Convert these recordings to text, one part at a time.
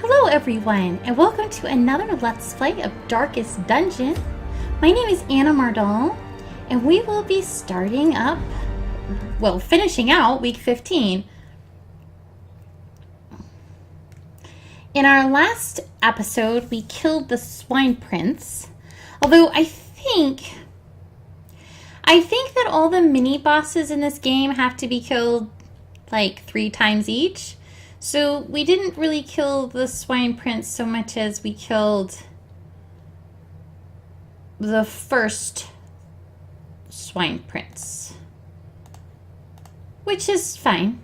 Hello everyone, and welcome to another Let's Play of Darkest Dungeon. My name is Anna Mardal, and we will be finishing out week 15. In our last episode, we killed the Swine Prince, although I think that all the mini-bosses in this game have to be killed like 3 times each. So we didn't really kill the Swine Prince so much as we killed the first Swine Prince. Which is fine.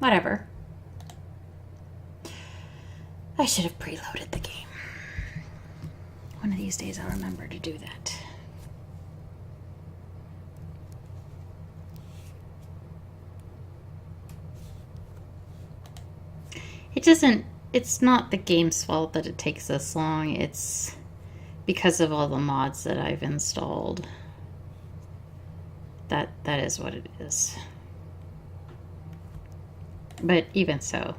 Whatever. I should have preloaded the game. One of these days I'll remember to do that. It's not the game's fault that it takes this long. It's because of all the mods that I've installed. That is what it is. But even so,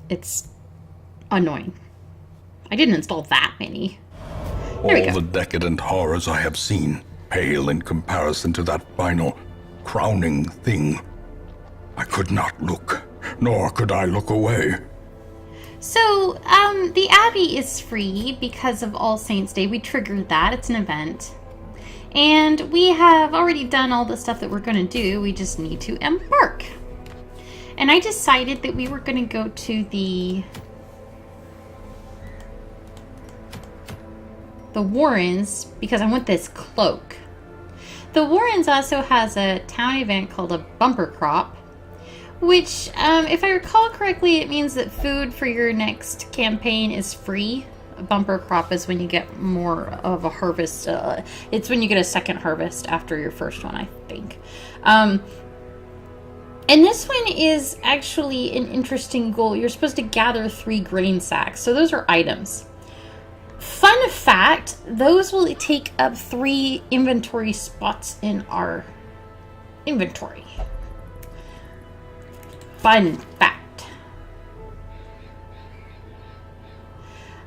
it's annoying. I didn't install that many. There we go. All the decadent horrors I have seen pale in comparison to that final, crowning thing. I could not look, nor could I look away. So, the Abbey is free because of All Saints' Day. We triggered that. It's an event. And we have already done all the stuff that we're going to do. We just need to embark. And I decided that we were going to go to the Warrens because I want this cloak. The Warrens also has a town event called a bumper crop, which, if I recall correctly, it means that food for your next campaign is free. A bumper crop is when you get more of a harvest. It's when you get a second harvest after your first one, I think. And this one is actually an interesting goal. You're supposed to gather 3 grain sacks. So those are items. Fun fact, those will take up 3 inventory spots in our inventory. Fun fact.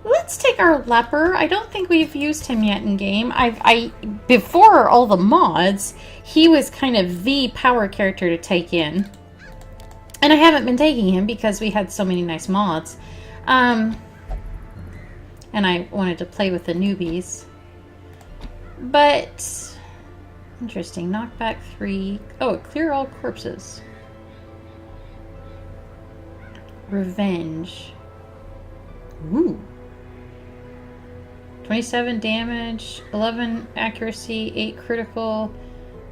Let's take our leper. I don't think we've used him yet in game. Before all the mods, he was kind of the power character to take in. And I haven't been taking him because we had so many nice mods. And I wanted to play with the newbies. But interesting. Knockback 3. Oh, clear all corpses. Revenge. Ooh. 27 damage, 11 accuracy, 8 critical,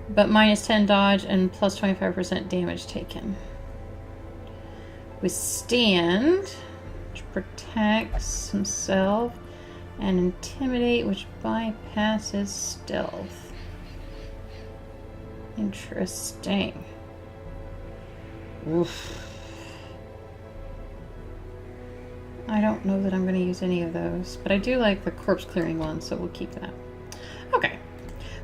but minus 10 dodge and plus 25% damage taken. Withstand, which protects himself, and intimidate, which bypasses stealth. Interesting. Oof. I don't know that I'm going to use any of those, but I do like the corpse clearing one, so we'll keep that. Okay,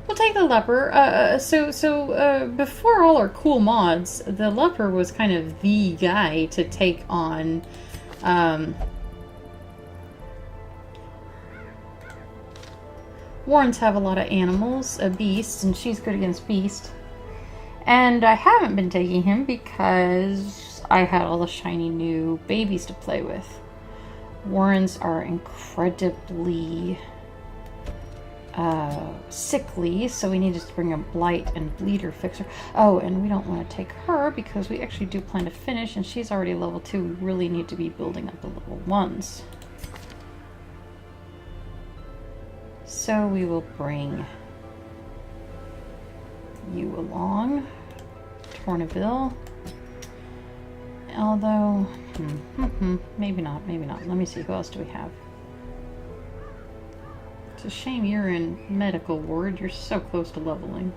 we'll take the leper. So before all our cool mods, the leper was kind of the guy to take on. Warrens have a lot of animals, a beast, and she's good against beast. And I haven't been taking him because I had all the shiny new babies to play with. Warrens are incredibly sickly, so we need to bring a blight and bleeder fixer. Oh, and we don't want to take her because we actually do plan to finish, and she's already level 2. We really need to be building up the level 1s. So we will bring you along, Tornaville. Although, maybe not. Let me see, who else do we have? It's a shame you're in medical ward. You're so close to leveling.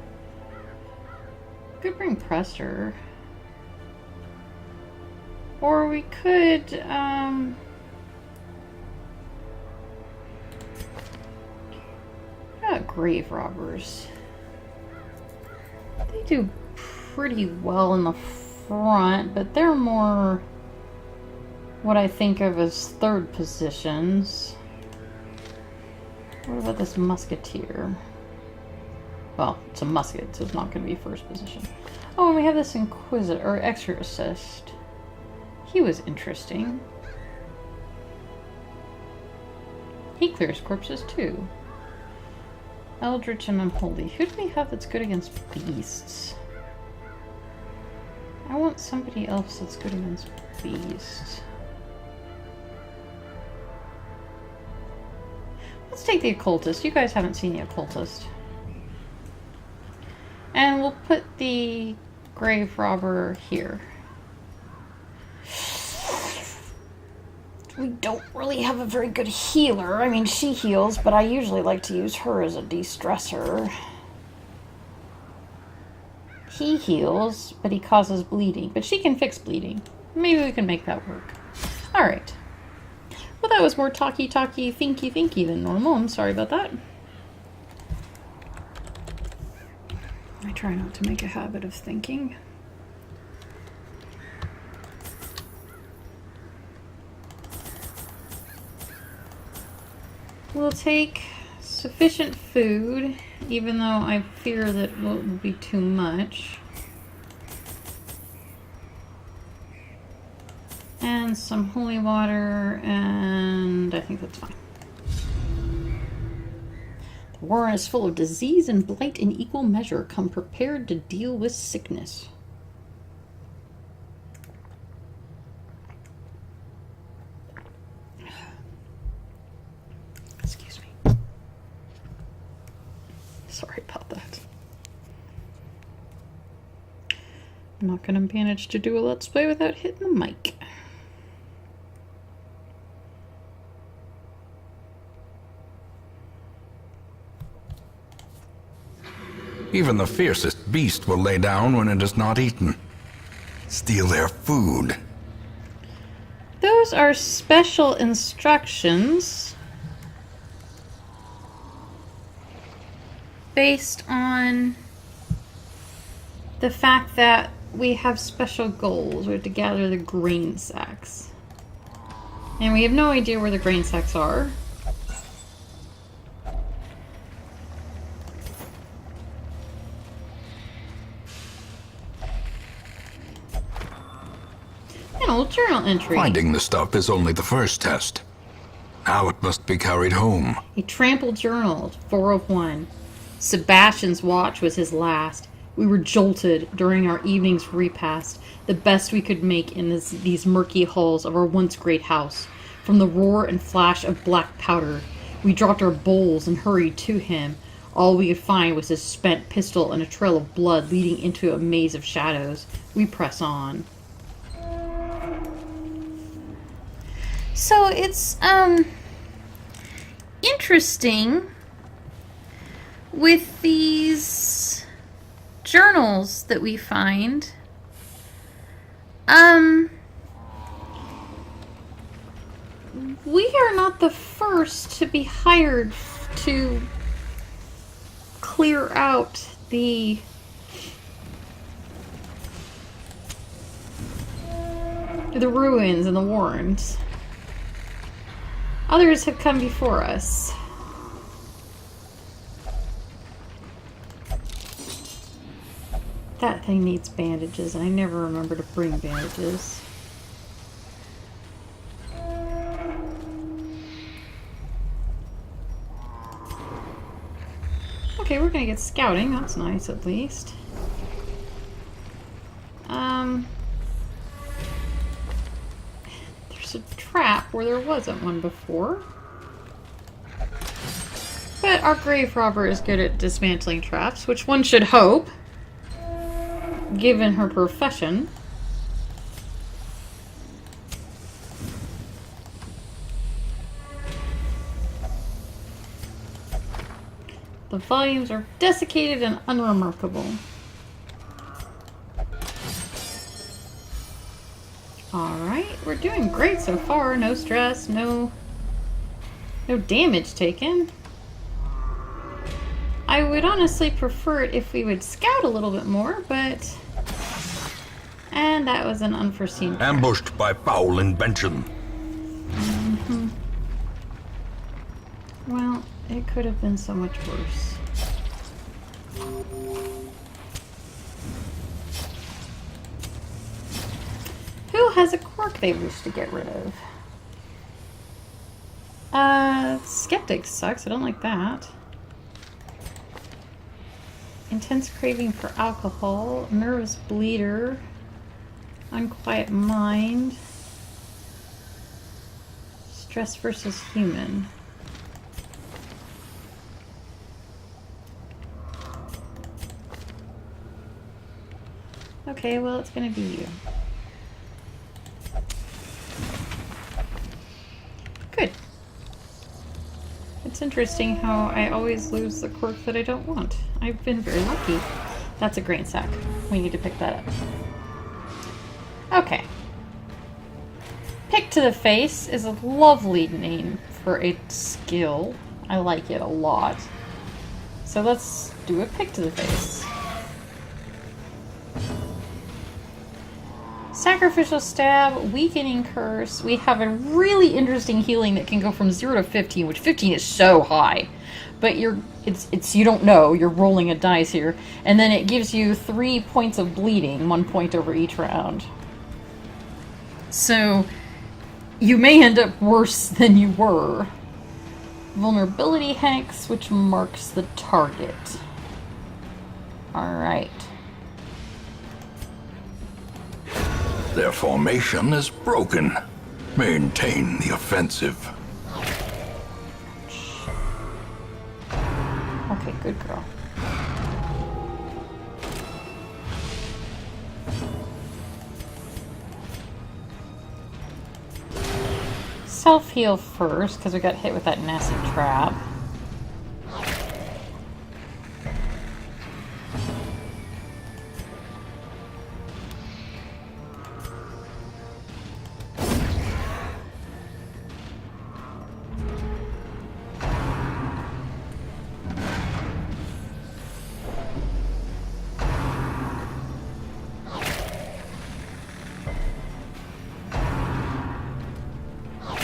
Could bring Prester. Or we could, grave robbers. They do pretty well in the front, but they're more what I think of as third positions. What about this musketeer? Well, it's a musket, so it's not going to be first position. Oh, and we have this inquisitor, or exorcist. He was interesting. He clears corpses too. Eldritch and Unholy. Who do we have that's good against beasts? I want somebody else that's good against beasts. Let's take the occultist. You guys haven't seen the occultist. And we'll put the grave robber here. We don't really have a very good healer. I mean, she heals, but I usually like to use her as a de-stressor. He heals, but he causes bleeding. But she can fix bleeding. Maybe we can make that work. Alright. Well, that was more talky-talky, thinky-thinky than normal. I'm sorry about that. I try not to make a habit of thinking. We'll take sufficient food, even though I fear that it will be too much. And some holy water, and I think that's fine. The warren is full of disease and blight in equal measure. Come prepared to deal with sickness. Excuse me. Sorry about that. I'm not going to manage to do a let's play without hitting the mic. Even the fiercest beast will lay down when it is not eaten. Steal their food. Those are special instructions based on the fact that we have special goals. We have to gather the grain sacks. And we have no idea where the grain sacks are. An old journal entry. Finding the stuff is only the first test. Now it must be carried home. A trampled journal, 4 of 1. Sebastian's watch was his last. We were jolted during our evening's repast, the best we could make in these murky halls of our once great house. From the roar and flash of black powder, we dropped our bowls and hurried to him. All we could find was his spent pistol and a trail of blood leading into a maze of shadows. We press on. So it's interesting with these journals that we find. We are not the first to be hired to clear out the ruins and the warrens. Others have come before us. That thing needs bandages, and I never remember to bring bandages. Okay, we're gonna get scouting. That's nice, at least. There's a trap where there wasn't one before. But our grave robber is good at dismantling traps, which one should hope, given her profession. The volumes are desiccated and unremarkable. Alright, we're doing great so far. No stress, no damage taken. I would honestly prefer it if we would scout a little bit more, but... And that was an unforeseen trap. Ambushed by foul invention. Well, it could have been so much worse. Who has a quirk they wish to get rid of? Skeptic sucks. I don't like that. Intense craving for alcohol. Nervous bleeder. Unquiet mind. Stress versus human. Okay, well, it's gonna be you. Good. It's interesting how I always lose the quirk that I don't want. I've been very lucky. That's a grain sack. We need to pick that up. Okay. Pick to the Face is a lovely name for a skill. I like it a lot. So let's do a Pick to the Face. Sacrificial Stab, Weakening Curse. We have a really interesting healing that can go from 0 to 15, which 15 is so high. But it's you don't know, you're rolling a dice here. And then it gives you 3 points of bleeding, 1 point over each round. So you may end up worse than you were. Vulnerability Hex, which marks the target. Alright. Their formation is broken. Maintain the offensive. Okay, good girl. Self-heal first, because we got hit with that nasty trap.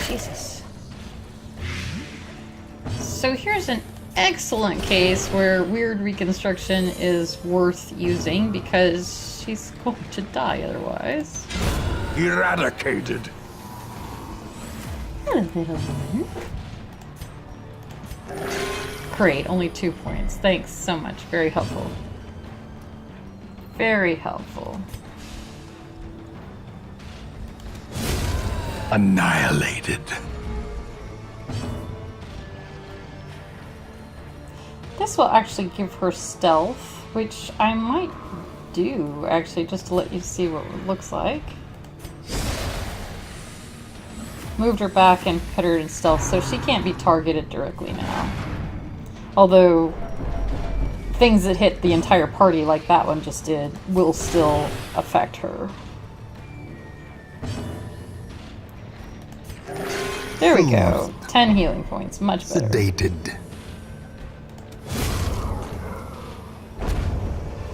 Jesus. So here's an excellent case where weird reconstruction is worth using because she's going to die otherwise. Eradicated. Hello, little one. Great, only 2 points. Thanks so much. Very helpful. Very helpful. Annihilated. This will actually give her stealth, which I might do, actually, just to let you see what it looks like. Moved her back and put her in stealth, so she can't be targeted directly now. Although, things that hit the entire party, like that one just did, will still affect her. There we go. 10 healing points. Much better. Sedated.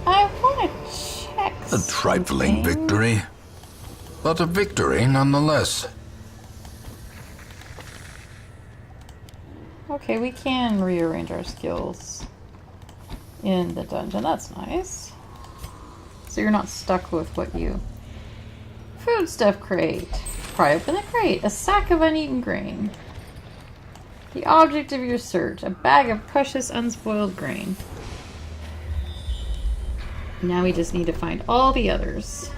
I want to check A trifling something. victory, but a victory nonetheless. Okay, we can rearrange our skills in the dungeon. That's nice. So you're not stuck with what you... Food stuff crate. Pry open the crate. A sack of uneaten grain. The object of your search. A bag of precious unspoiled grain. Now we just need to find all the others.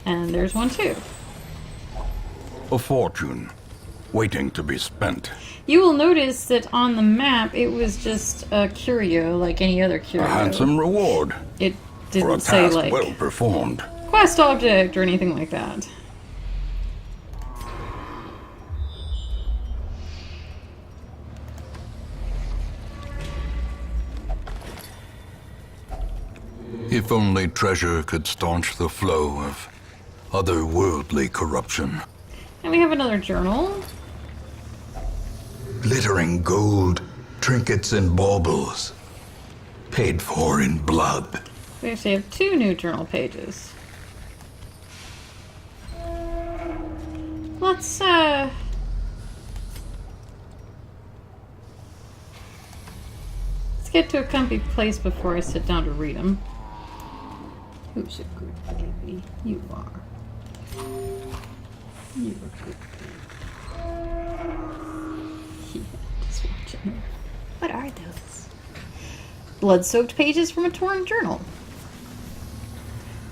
And there's one too. A fortune, waiting to be spent. You will notice that on the map it was just a curio like any other curio. A handsome reward It for a didn't say task like well performed. quest object or anything like that. If only treasure could staunch the flow of otherworldly corruption. And we have another journal. Glittering gold, trinkets and baubles. Paid for in blood. We actually have 2 new journal pages. Let's get to a comfy place before I sit down to read them. Who's a good baby? You are. You're a good baby. Yeah, just watching them. What are those? Blood-soaked pages from a torn journal.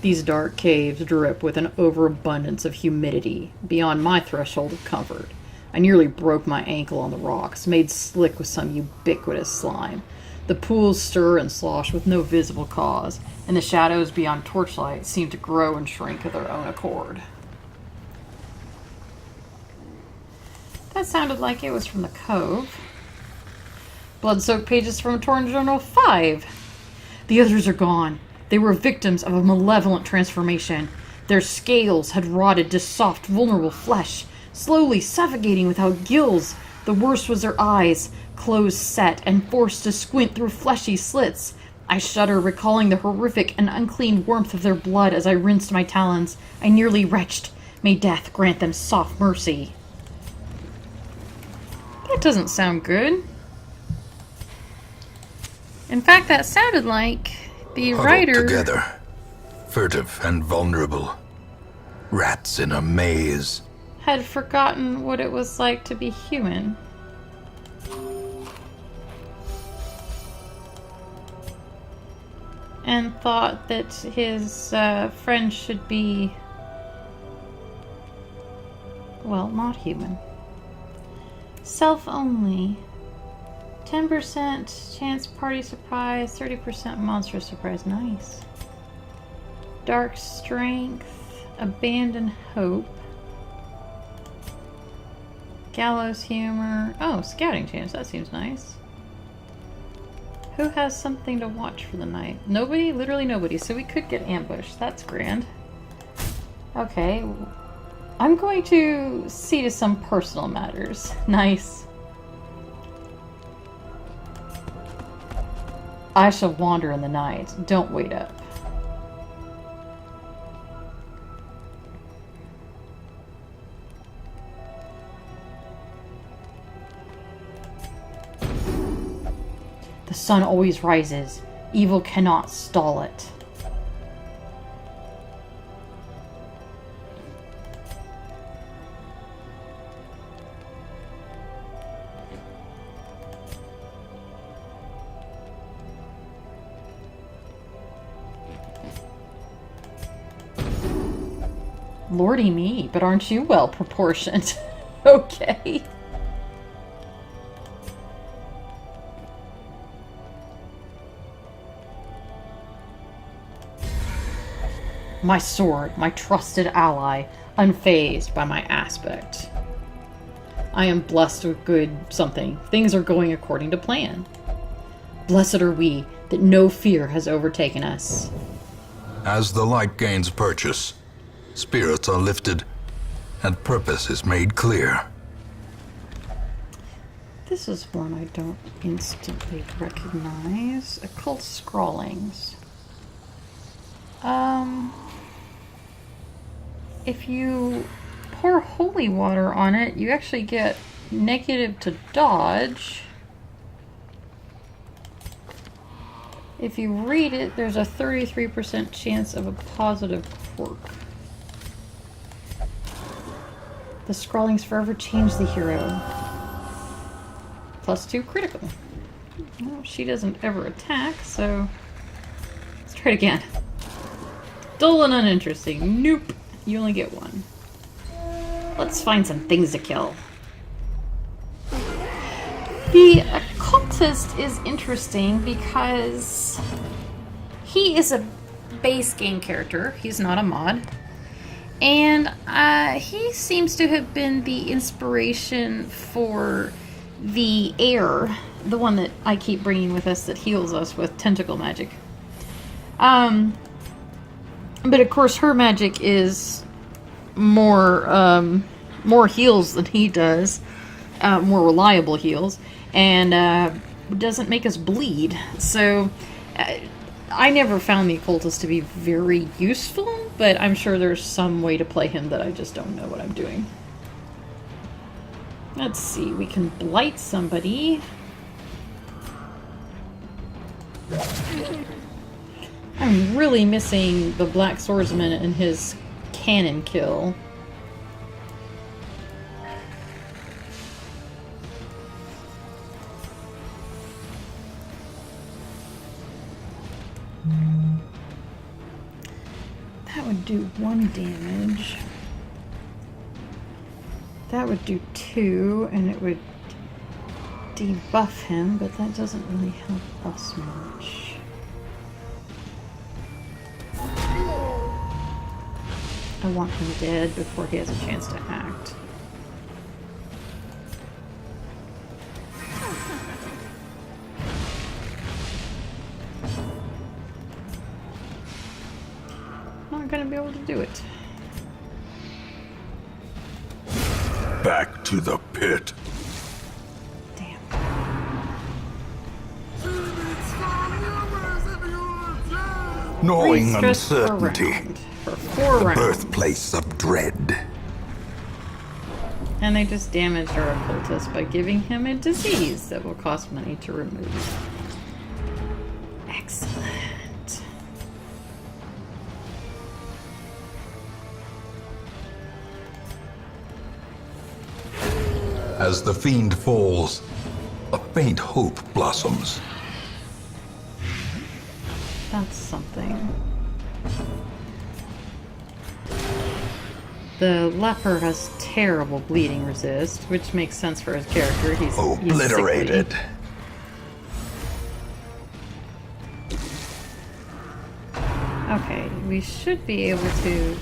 These dark caves drip with an overabundance of humidity beyond my threshold of comfort. I nearly broke my ankle on the rocks, made slick with some ubiquitous slime. The pools stir and slosh with no visible cause, and the shadows beyond torchlight seem to grow and shrink of their own accord. That sounded like it was from the cove. Blood-soaked pages from a torn journal 5. The others are gone. They were victims of a malevolent transformation. Their scales had rotted to soft, vulnerable flesh, slowly suffocating without gills. The worst was their eyes, closed set and forced to squint through fleshy slits. I shudder, recalling the horrific and unclean warmth of their blood as I rinsed my talons. I nearly retched. May death grant them soft mercy. That doesn't sound good. In fact, that sounded like the Huddled writer... together, furtive and vulnerable. Rats in a maze. Had forgotten what it was like to be human. And thought that his friend should be, well, not human. Self only. 10% chance party surprise, 30% monster surprise. Nice. Dark strength, abandoned hope. Gallows humor. Oh, scouting chance. That seems nice. Who has something to watch for the night? Nobody? Literally nobody. So we could get ambushed. That's grand. Okay. I'm going to see to some personal matters. Nice. I shall wander in the night. Don't wait up. The sun always rises. Evil cannot stall it. Lordy me, but aren't you well proportioned? Okay. My sword, my trusted ally, unfazed by my aspect. I am blessed with good something. Things are going according to plan. Blessed are we that no fear has overtaken us. As the light gains purchase, spirits are lifted, and purpose is made clear. This is one I don't instantly recognize. Occult Scrawlings. If you pour holy water on it, you actually get negative to dodge. If you read it, there's a 33% chance of a positive quirk. The scrawlings forever change the hero. +2 critical. Well, she doesn't ever attack, so let's try it again. Dull and uninteresting. Nope. You only get one. Let's find some things to kill. The occultist is interesting because he is a base game character. He's not a mod. And he seems to have been the inspiration for the heir, the one that I keep bringing with us that heals us with tentacle magic. But of course her magic is more heals than he does, more reliable heals, and doesn't make us bleed. So I never found the occultist to be very useful, but I'm sure there's some way to play him that I just don't know what I'm doing. Let's see, we can blight somebody. I'm really missing the Black Swordsman and his cannon kill. That would do 1 damage. That would do 2, and it would debuff him, but that doesn't really help us much. I want him dead before he has a chance to act. Not gonna be able to do it. Back to the pit. Damn. Gnawing Three stress per uncertainty. round for 4 rounds. Birthplace of dread. And they just damaged our occultist by giving him a disease that will cost money to remove. Excellent. As the fiend falls, a faint hope blossoms. That's something. The leper has terrible bleeding resist, which makes sense for his character. He's Obliterated. sickly. Okay, we should be able to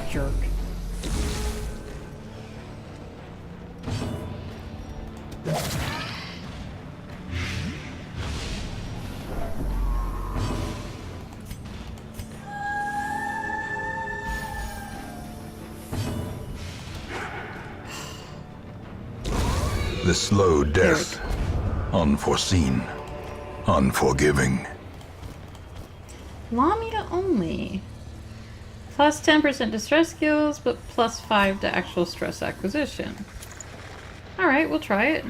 jerk. The slow death. Unforeseen. Unforgiving. Lamia only. Plus 10% to stress skills, but plus 5 to actual stress acquisition. Alright, we'll try it.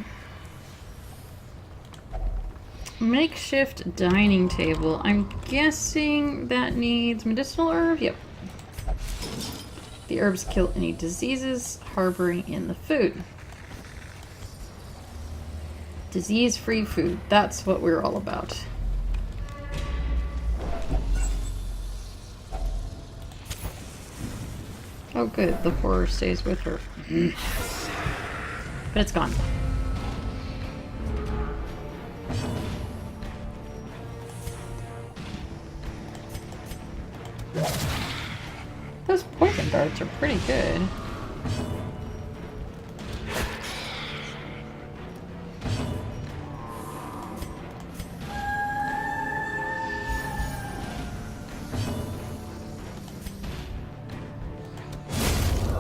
Makeshift dining table. I'm guessing that needs medicinal herb? Yep. The herbs kill any diseases harboring in the food. Disease-free food. That's what we're all about. Oh good, the horror stays with her. But it's gone. Those poison darts are pretty good.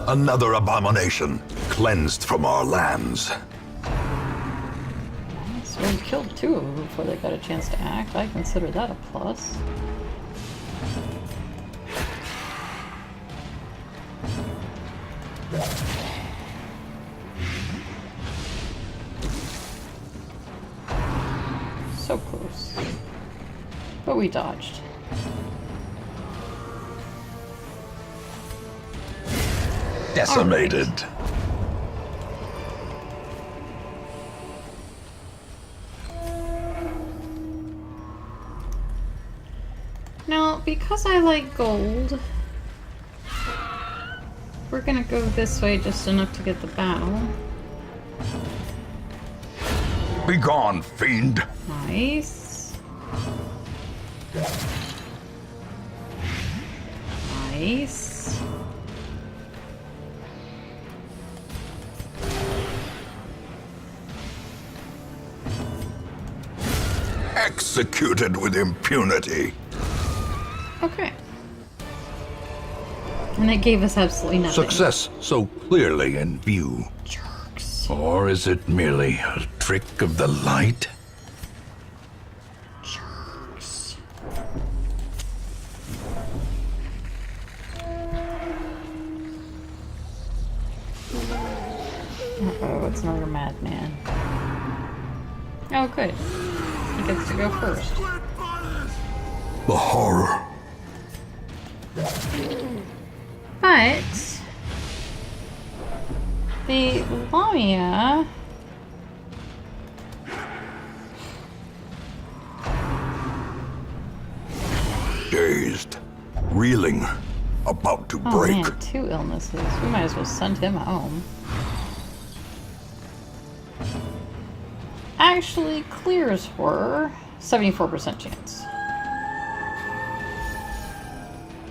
Another abomination, cleansed from our lands. So we killed 2 of them before they got a chance to act. I consider that a plus. So close. But we dodged. Decimated. Right. Now, because I like gold, we're gonna go this way just enough to get the battle. Begone, fiend. Nice. Nice. Executed with impunity. Okay. And it gave us absolutely nothing. Success so clearly in view. Jerks. Or is it merely a trick of the light? Jerks. Uh-oh, it's another madman. Oh, good. He gets to go first. The horror. But the Lamia Dazed, reeling, about to oh break. man, 2 illnesses. We might as well send him home. Actually clears for 74% chance.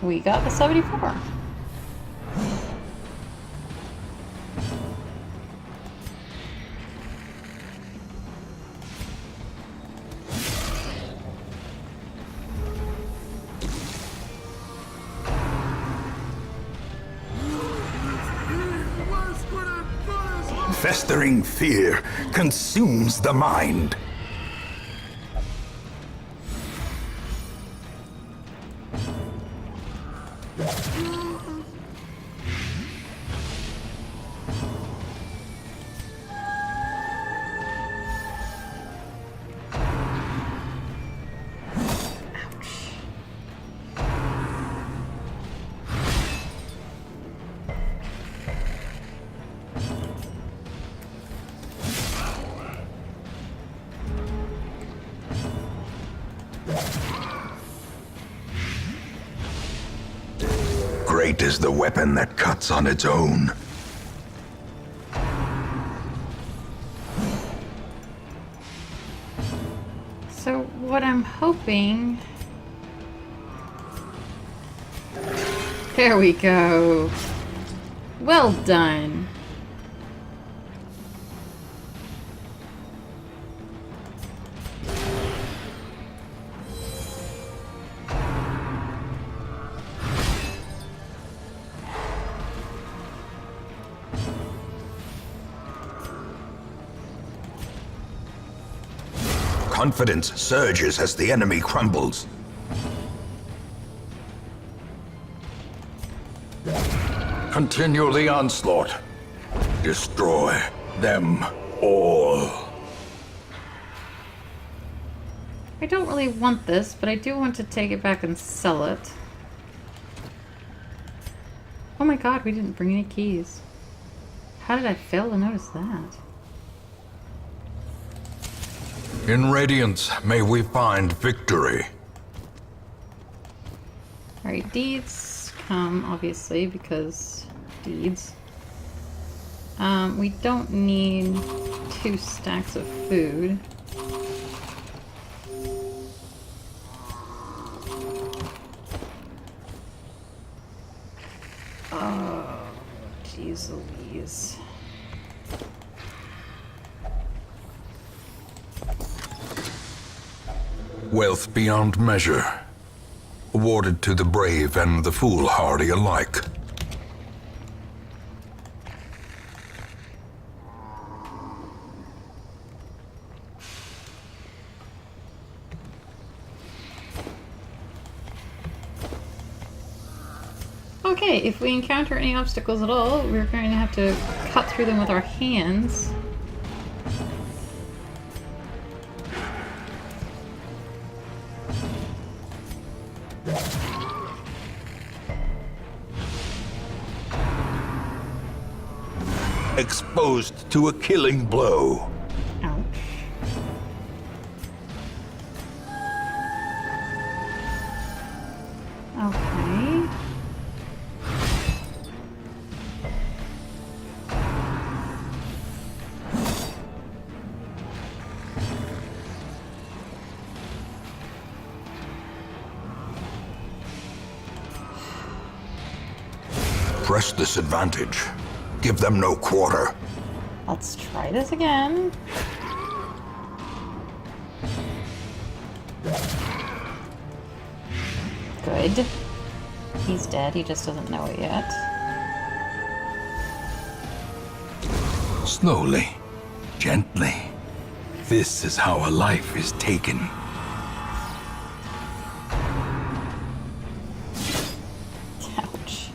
We got the 74. Festering fear consumes the mind. Great is the weapon that cuts on its own. So what I'm hoping... There we go. Well done. Confidence surges as the enemy crumbles. Continue the onslaught. Destroy them all. I don't really want this, but I do want to take it back and sell it. Oh my god, we didn't bring any keys. How did I fail to notice that? In Radiance, may we find victory. Alright, deeds come, obviously, because deeds. We don't need 2 stacks of food. Oh, jeez Louise. Wealth beyond measure, awarded to the brave and the foolhardy alike. Okay, if we encounter any obstacles at all, we're going to have to cut through them with our hands. Exposed to a killing blow. Ouch. Okay. Press this advantage. Give them no quarter. Let's try this again. Good. He's dead, he just doesn't know it yet. Slowly, gently. This is how a life is taken. Ouch.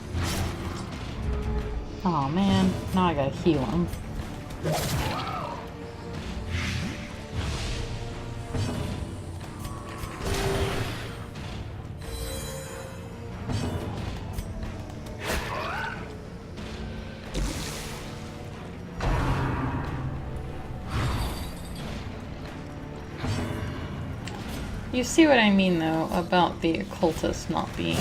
Oh man, now I gotta heal him. You see what I mean, though, about the occultist not being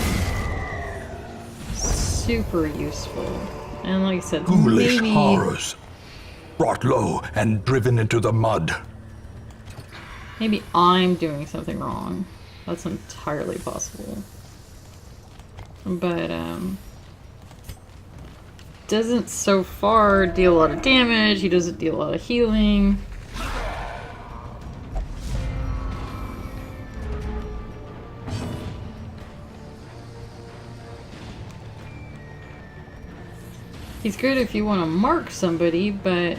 super useful. And like I said, Ghoulish maybe... horrors, brought low and driven into the mud. Maybe I'm doing something wrong. That's entirely possible. But, doesn't so far deal a lot of damage, he doesn't deal a lot of healing. He's good if you want to mark somebody, but...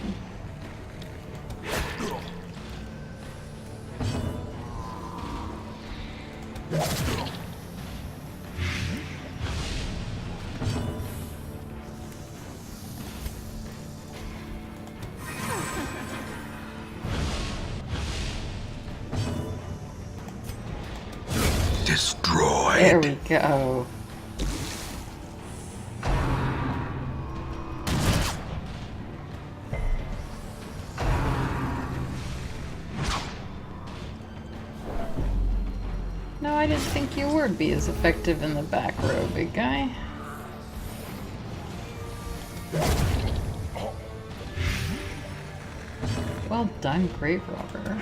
Destroyed. There we go. No, I didn't think you would be as effective in the back row, big guy. Well done, Grave Robber.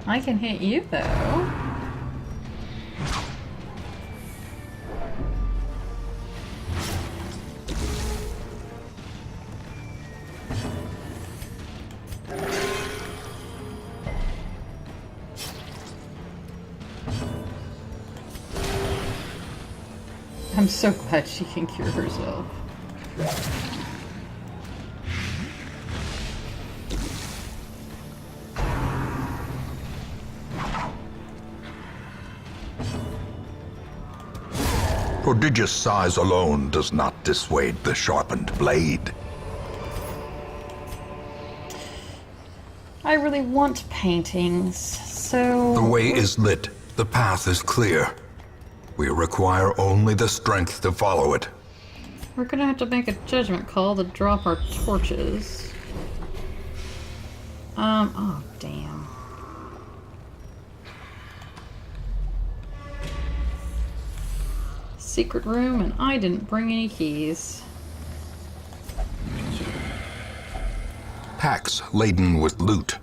I can hit you, though. I'm so glad she can cure herself. Prodigious size alone does not dissuade the sharpened blade. I really want paintings, so... The way is lit. The path is clear. We require only the strength to follow it. We're gonna have to make a judgment call to drop our torches. Oh, damn. Secret room, and I didn't bring any keys. Packs laden with loot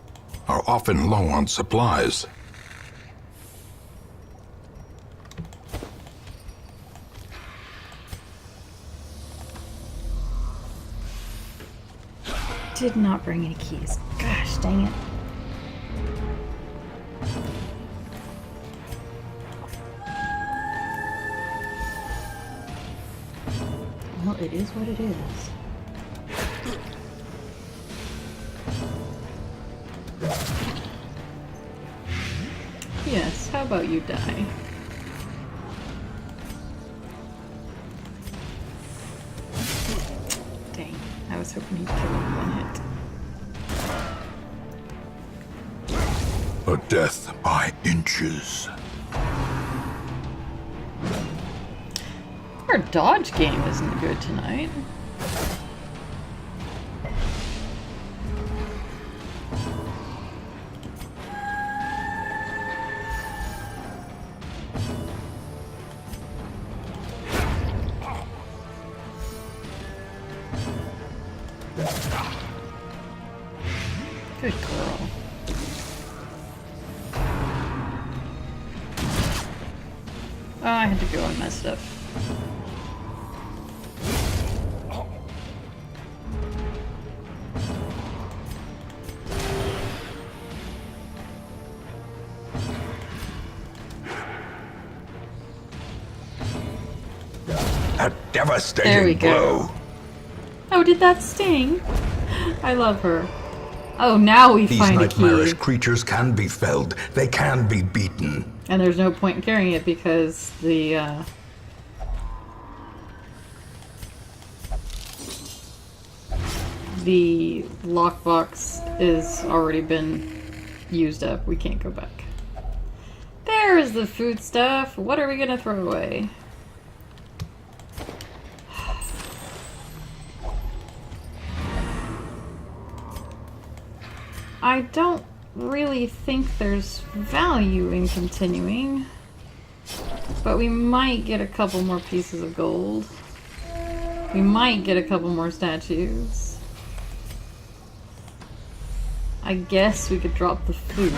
are often low on supplies. Did not bring any keys. Gosh, dang it. Well, it is what it is. Yes, how about you die? Dang, I was hoping he'd kill him in one hit. A death by inches. Our dodge game isn't good tonight. Good girl. Oh, I had to go and mess it up. A devastating There we go. blow. Oh, did that sting? I love her. Oh, now we These find a nightmarish key. creatures can be felled. They can be beaten. And there's no point in carrying it because the lockbox is already been used up. We can't go back. There is the food stuff. What are we gonna throw away? I don't really think there's value in continuing, but we might get a couple more pieces of gold. We might get a couple more statues. I guess we could drop the food.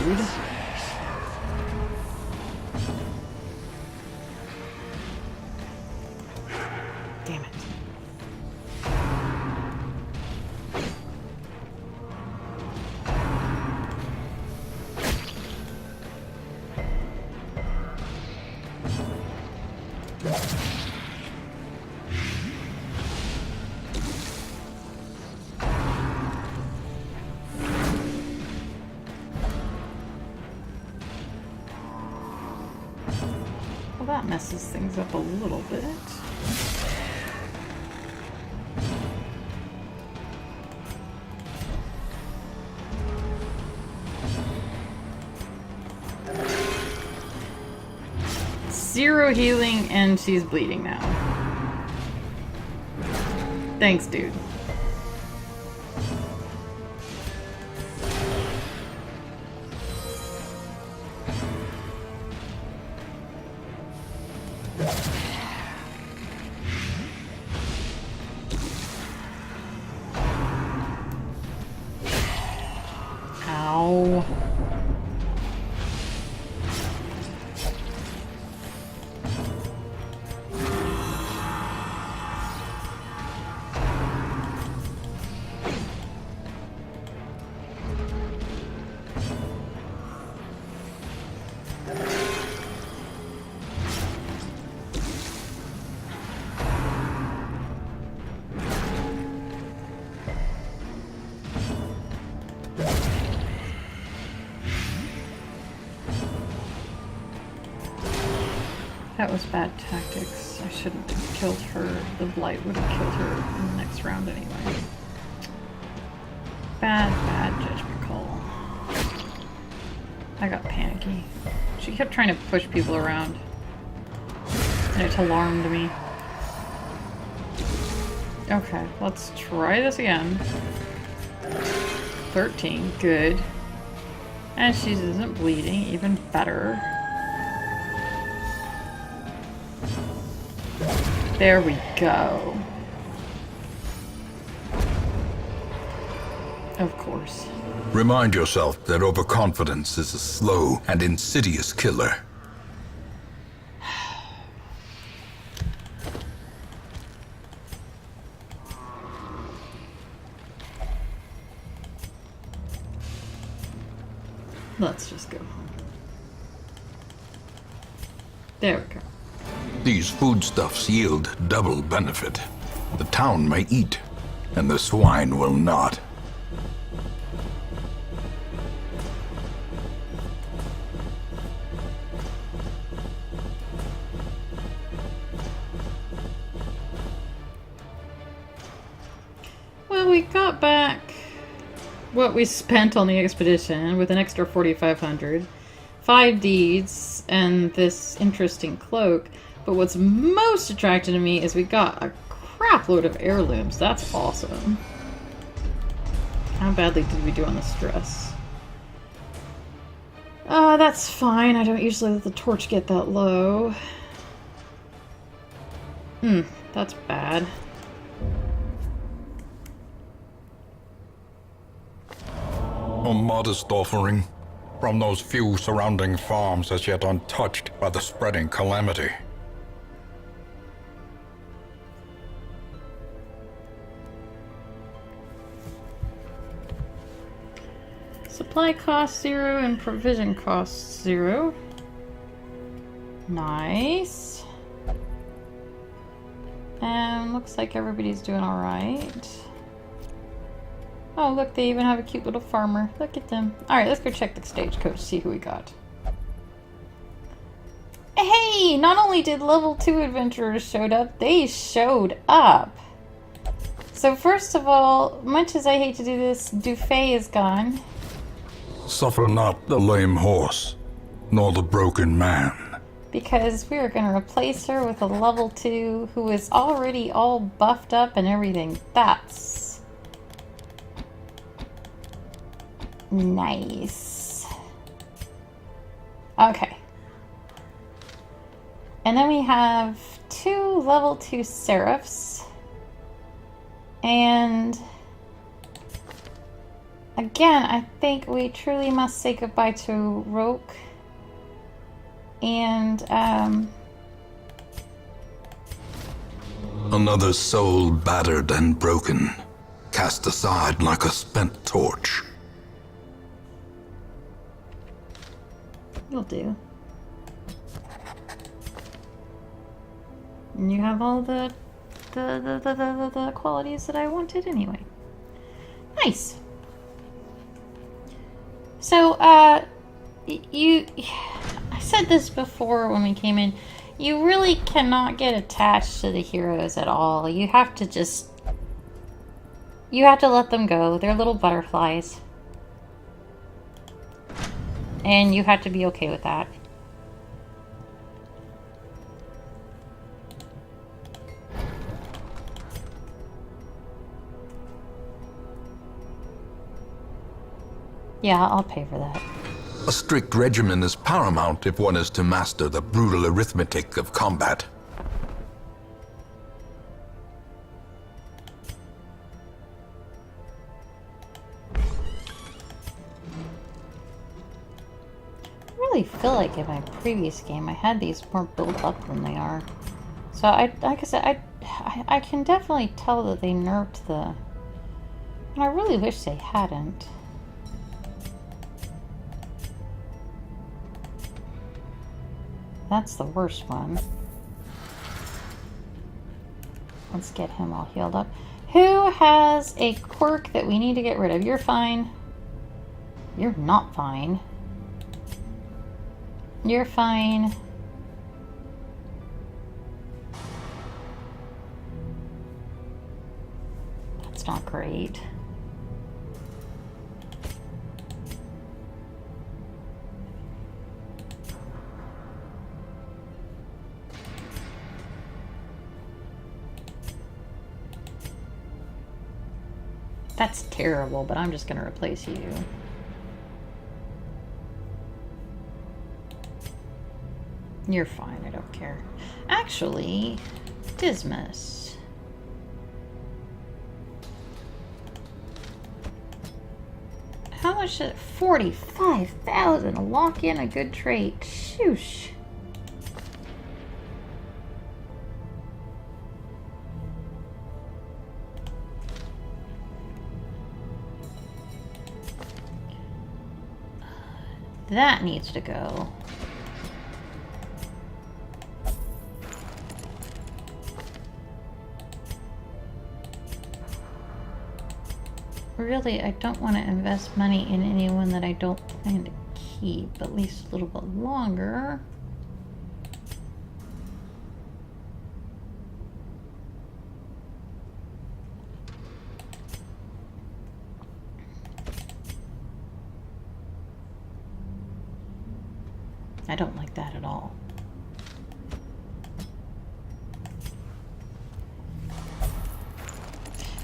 Damn it. Well, that messes things up a little bit. Zero healing, and she's bleeding now. Thanks, dude. Ow. That was bad tactics. I shouldn't have killed her. The blight would have killed her in the next round anyway. Bad judgment call. I got panicky. She kept trying to push people around. And it alarmed me. Okay, let's try this again. 13, good. And she isn't bleeding, even better. There we go. Of course. Remind yourself that overconfidence is a slow and insidious killer. Let's just go home. There we go. These foodstuffs yield double benefit. The town may eat, and the swine will not. Well, we got back what we spent on the expedition with an extra 4,500, 5 deeds, and this interesting cloak. But what's most attractive to me is we got a crap load of heirlooms. That's awesome. How badly did we do on the stress? That's fine. I don't usually let the torch get that low. That's bad. A modest offering from those few surrounding farms as yet untouched by the spreading calamity. Supply cost 0 and provision cost 0. Nice. And looks like everybody's doing alright. Oh, look, they even have a cute little farmer. Look at them. Alright, let's go check the stagecoach, see who we got. Hey! Not only did level 2 adventurers showed up, they showed up! So first of all, much as I hate to do this, Dufay is gone. Suffer not the lame horse, nor the broken man. Because we are going to replace her with a level 2 who is already all buffed up and everything. That's nice. Okay. And then we have 2 level 2 seraphs. And again, I think we truly must say goodbye to Roke. And, Another soul battered and broken, cast aside like a spent torch. you'll do. And you have all the qualities that I wanted anyway. Nice. So, I said this before when we came in, you really cannot get attached to the heroes at all. You have to let them go. They're little butterflies. And you have to be okay with that. Yeah, I'll pay for that. A strict regimen is paramount if one is to master the brutal arithmetic of combat. I really feel like in my previous game I had these more built up than they are. So like I said, I can definitely tell that they nerfed the... And I really wish they hadn't. That's the worst one. Let's get him all healed up. Who has a quirk that we need to get rid of? You're fine. You're not fine. You're fine. That's not great. That's terrible, but I'm just going to replace you. You're fine, I don't care. Actually, Dismas. How much is it? 45,000 to lock in a good trait. Shoosh. That needs to go. Really, I don't want to invest money in anyone that I don't plan to keep at least a little bit longer. I don't like that at all.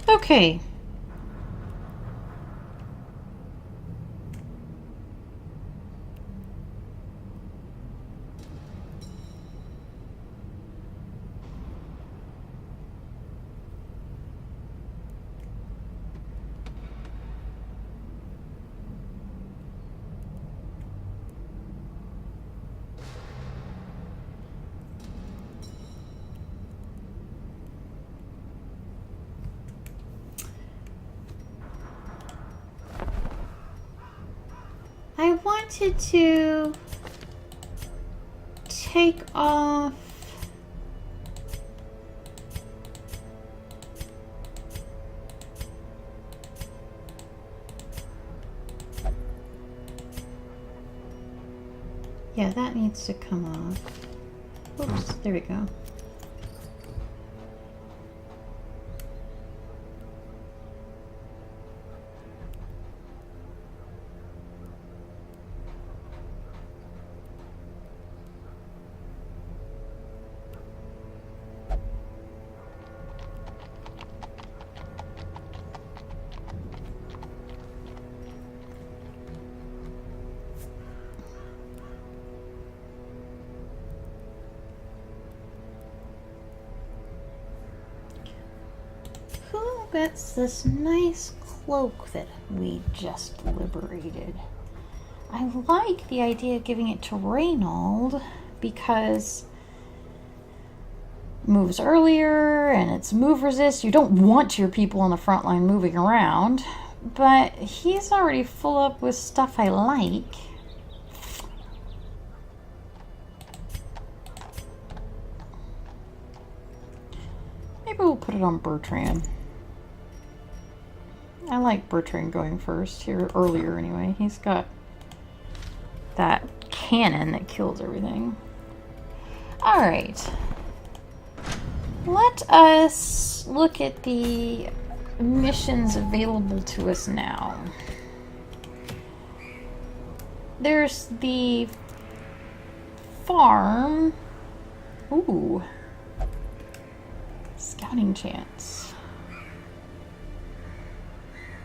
Okay. I wanted to take off Yeah, that needs to come off. Oops, there we go. Who gets this nice cloak that we just liberated? I like the idea of giving it to Reynold because moves earlier and it's move resist. You don't want your people on the front line moving around, but he's already full up with stuff I like. Maybe we'll put it on Bertrand. I like Bertrand going first here, earlier anyway. He's got that cannon that kills everything. Alright. Let us look at the missions available to us now. There's the farm. Ooh. Scouting chance.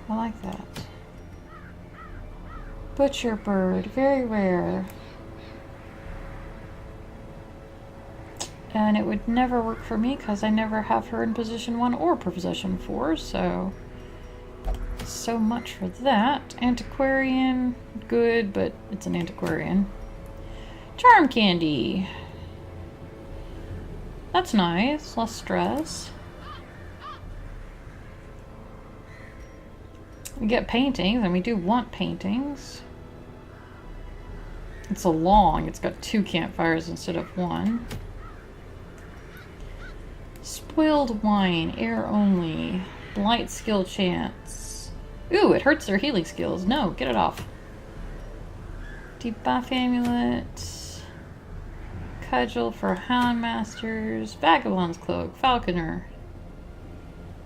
I like that. Butcher bird, very rare. And it would never work for me because I never have her in position 1 or position 4, so much for that. Antiquarian, good, but it's an antiquarian. Charm candy. That's nice, less stress. We get paintings, and we do want paintings. It's it's got 2 campfires instead of 1. Spoiled wine, air only. Blight skill chance. Ooh, it hurts their healing skills. No, get it off. Debuff amulet. Cudgel for Houndmasters. Vagabond's cloak. Falconer.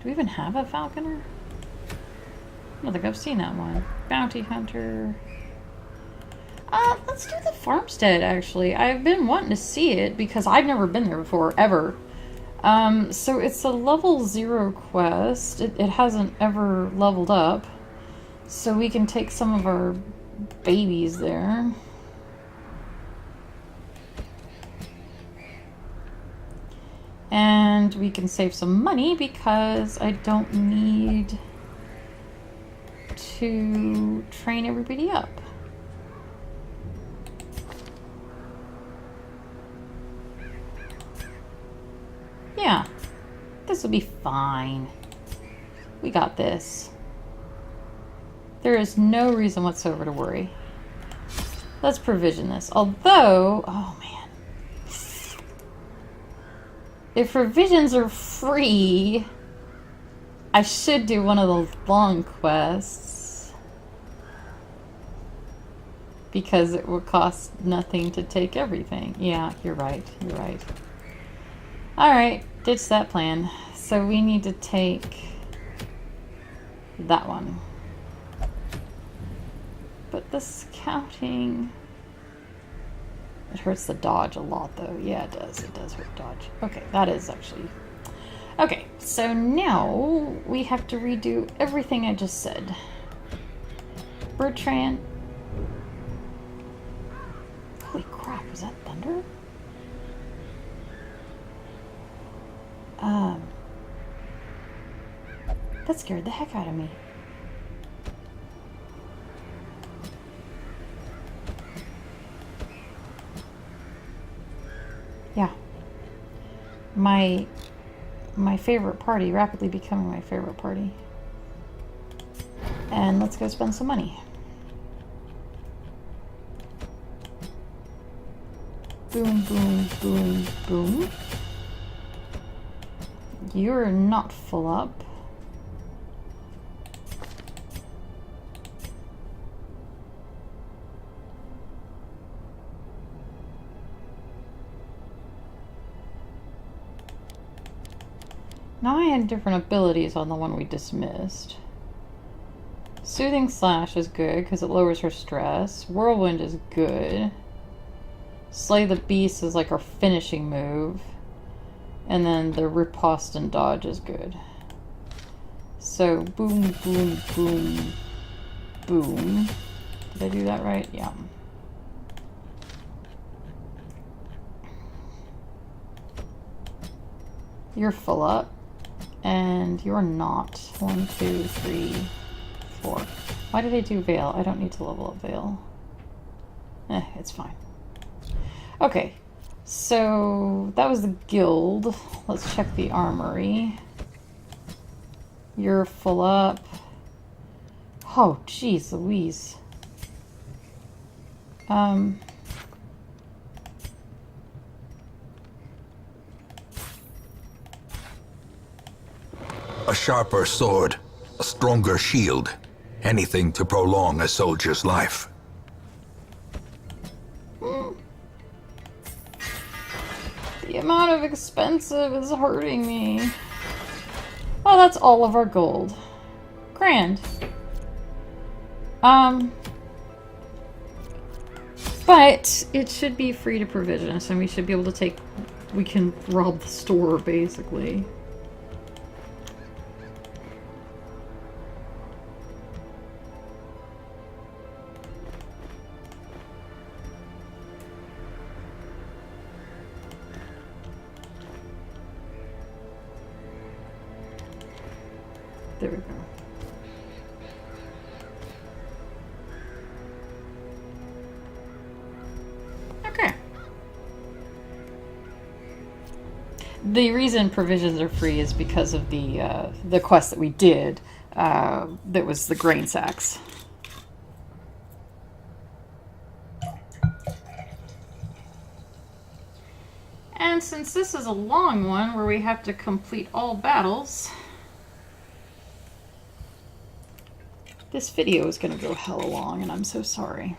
Do we even have a falconer? I don't think I've seen that one. Bounty hunter. Let's do the farmstead, actually. I've been wanting to see it because I've never been there before, ever. So it's a level 0 quest. It hasn't ever leveled up. So we can take some of our babies there. And we can save some money because I don't need to train everybody up. Yeah, this will be fine. We got this. There is no reason whatsoever to worry. Let's provision this. Although, oh man. If provisions are free, I should do one of the long quests. Because it will cost nothing to take everything. Yeah, you're right. You're right. Alright, ditch that plan. So we need to take that one. But the scouting... It hurts the dodge a lot, though. Yeah, it does. It does hurt dodge. Okay, that is actually... Okay, so now we have to redo everything I just said. Bertrand... Holy crap, was that thunder? That scared the heck out of me. Yeah. My favorite party, rapidly becoming my favorite party. And let's go spend some money. Boom, boom, boom, boom. You're not full up. Now I had different abilities on the one we dismissed. Soothing Slash is good because it lowers her stress. Whirlwind is good. Slay the Beast is like our finishing move. And then the Riposte and Dodge is good. So, boom, boom, boom, boom. Did I do that right? Yeah. You're full up. And you're not. 1, 2, 3, 4. Why did I do Veil? I don't need to level up Veil. It's fine. Okay. So, that was the guild. Let's check the armory. You're full up. Oh, jeez Louise. A sharper sword, a stronger shield, anything to prolong a soldier's life. The amount of expensive is hurting me. Oh, that's all of our gold. Grand. But it should be free to provision us, and we should be able to take... We can rob the store, basically. There we go. Okay. The reason provisions are free is because of the quest that we did. That was the grain sacks. And since this is a long one where we have to complete all battles, this video is going to go hella long, and I'm so sorry.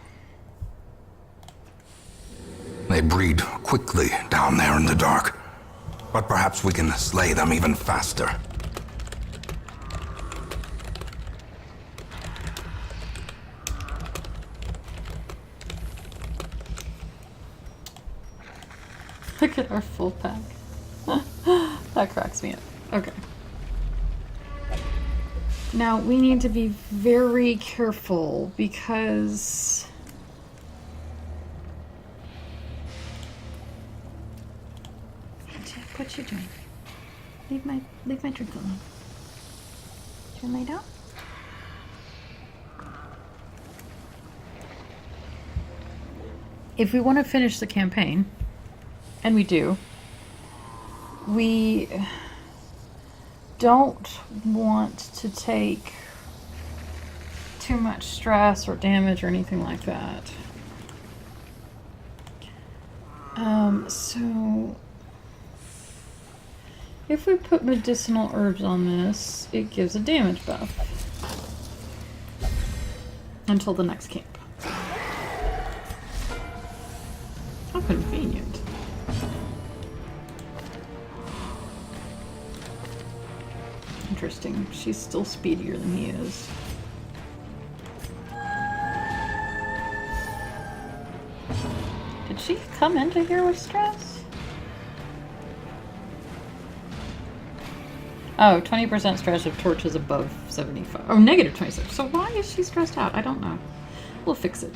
They breed quickly down there in the dark, but perhaps we can slay them even faster. Look at our full pack. That cracks me up. Okay. Now, we need to be very careful because... What you doing? Leave my drink alone. Do you want to lay down? If we want to finish the campaign, and we do, we don't want to take too much stress or damage or anything like that. So if we put medicinal herbs on this, it gives a damage buff until the next camp. How convenient. Interesting. She's still speedier than he is. Did she come into here with stress? Oh, 20% stress if torches above 75. Oh, negative 26. So why is she stressed out? I don't know. We'll fix it.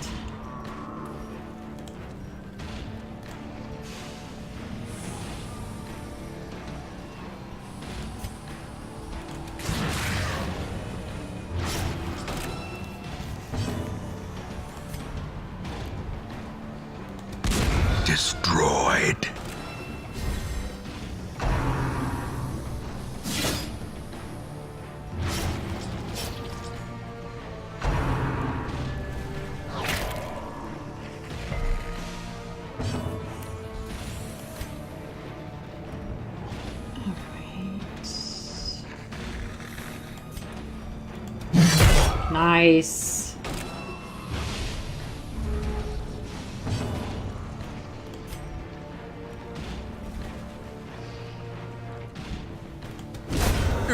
Destroyed. Nice.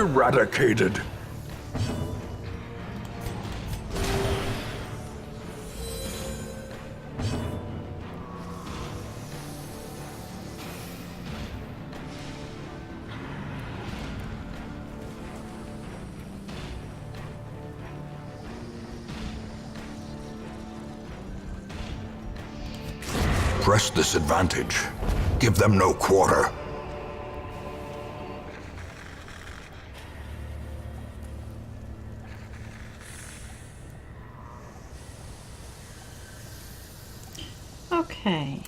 eradicated. Press this advantage. Give them no quarter. Okay.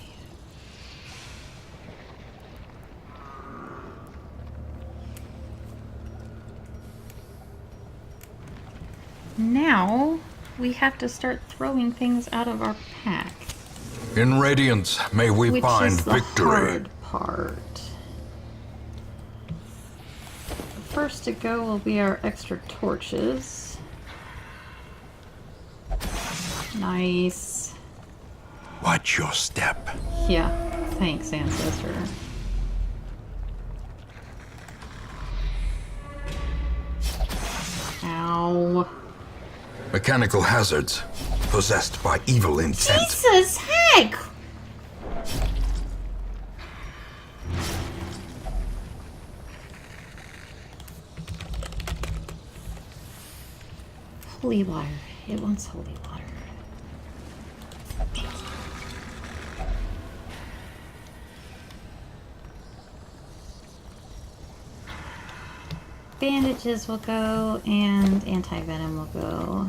Now we have to start throwing things out of our pack. In Radiance, may we Which find is the victory. hard part. First to go will be our extra torches. Nice. Watch your step. Yeah, thanks, Ancestor. Ow. Mechanical hazards. Possessed by evil intent. Jesus heck! Holy water. It wants holy water. Bandages will go, and anti-venom will go.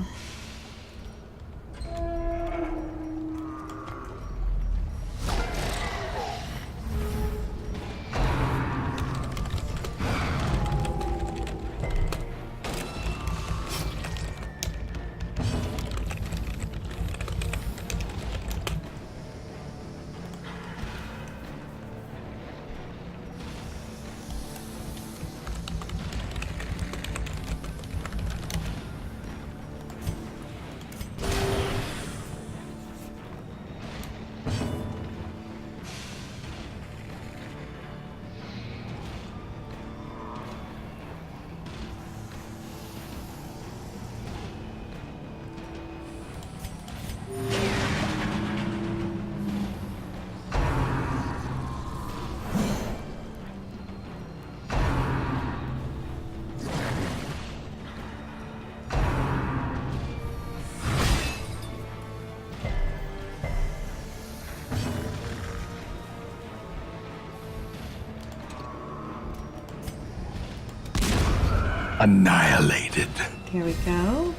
Annihilated. There we go.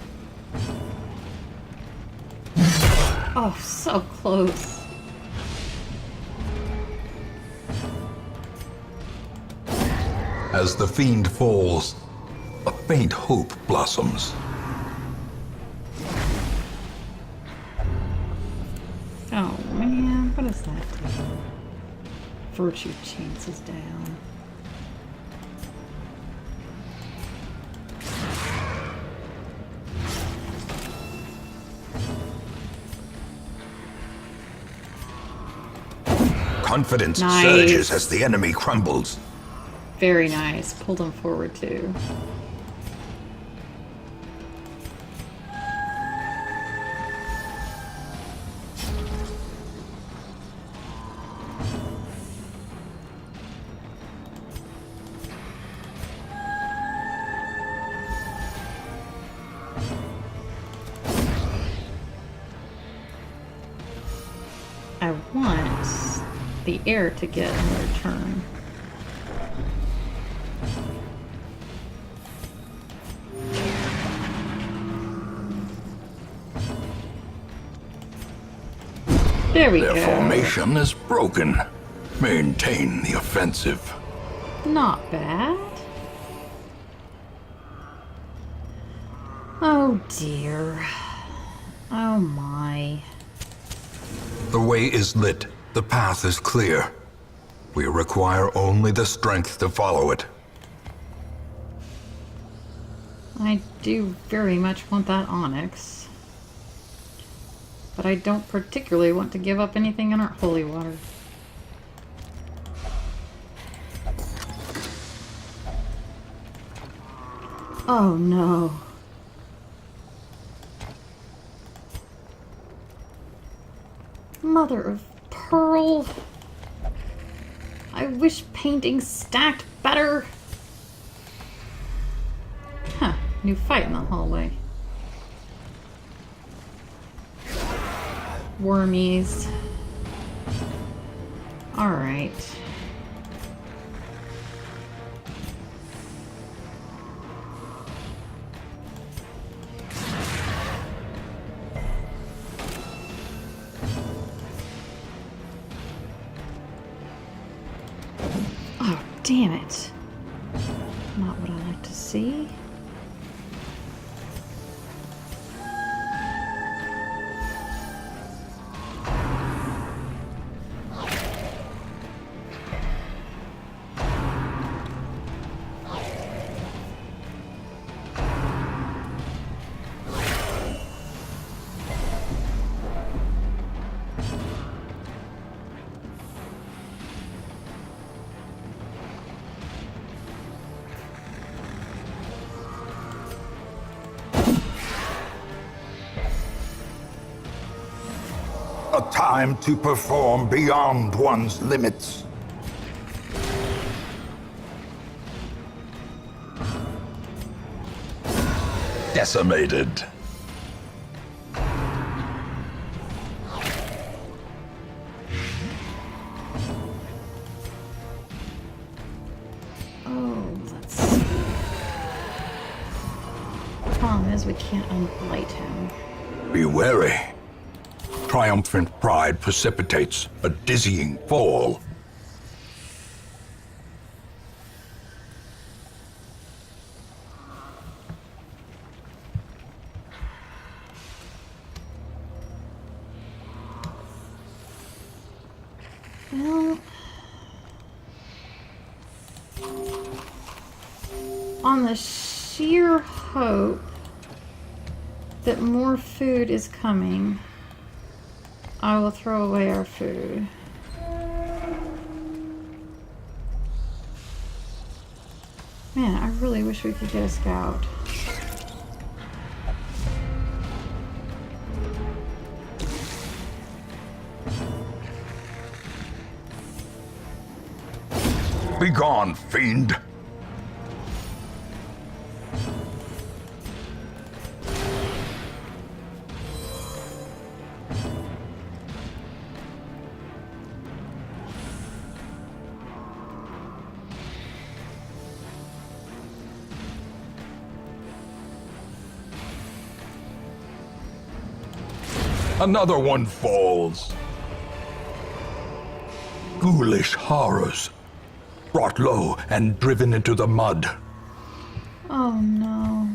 Oh, so close. As the fiend falls, a faint hope blossoms. Oh man, what does that do? Virtue chances down. Confidence Nice. surges as the enemy crumbles. Very nice. Pulled him forward too. I want the air to get another turn. There we Their go. formation is broken. Maintain the offensive. Not bad. Oh dear. Oh my. The way is lit. The path is clear. We require only the strength to follow it. I do very much want that onyx. But I don't particularly want to give up anything in our holy water. Oh no. Mother of pearl. I wish painting stacked better. Huh, new fight in the hallway. Wormies. Alright. Oh, damn it. Not what I like to see. A time to perform beyond one's limits. Decimated. Oh, let's see. Problem is, we can't unblight him. Be wary. Triumphant pride precipitates a dizzying fall. Well, on the sheer hope that more food is coming, I will throw away our food. Man, I really wish we could get a scout. Begone, fiend! Another one falls. Ghoulish horrors, brought low and driven into the mud. Oh no.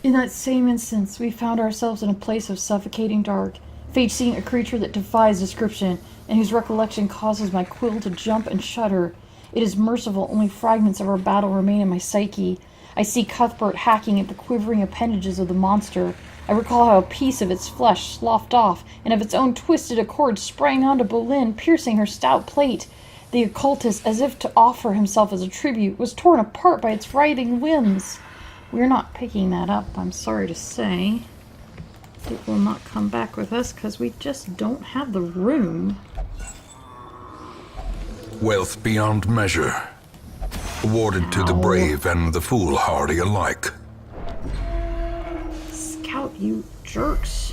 In that same instance, we found ourselves in a place of suffocating dark, facing a creature that defies description, and whose recollection causes my quill to jump and shudder. It is merciful, only fragments of our battle remain in my psyche. I see Cuthbert hacking at the quivering appendages of the monster. I recall how a piece of its flesh sloughed off, and of its own twisted accord sprang onto Boleyn, piercing her stout plate. The occultist, as if to offer himself as a tribute, was torn apart by its writhing limbs. We're not picking that up, I'm sorry to say. It will not come back with us because we just don't have the room. Wealth beyond measure, awarded to the brave and the foolhardy alike. Scout, you jerks.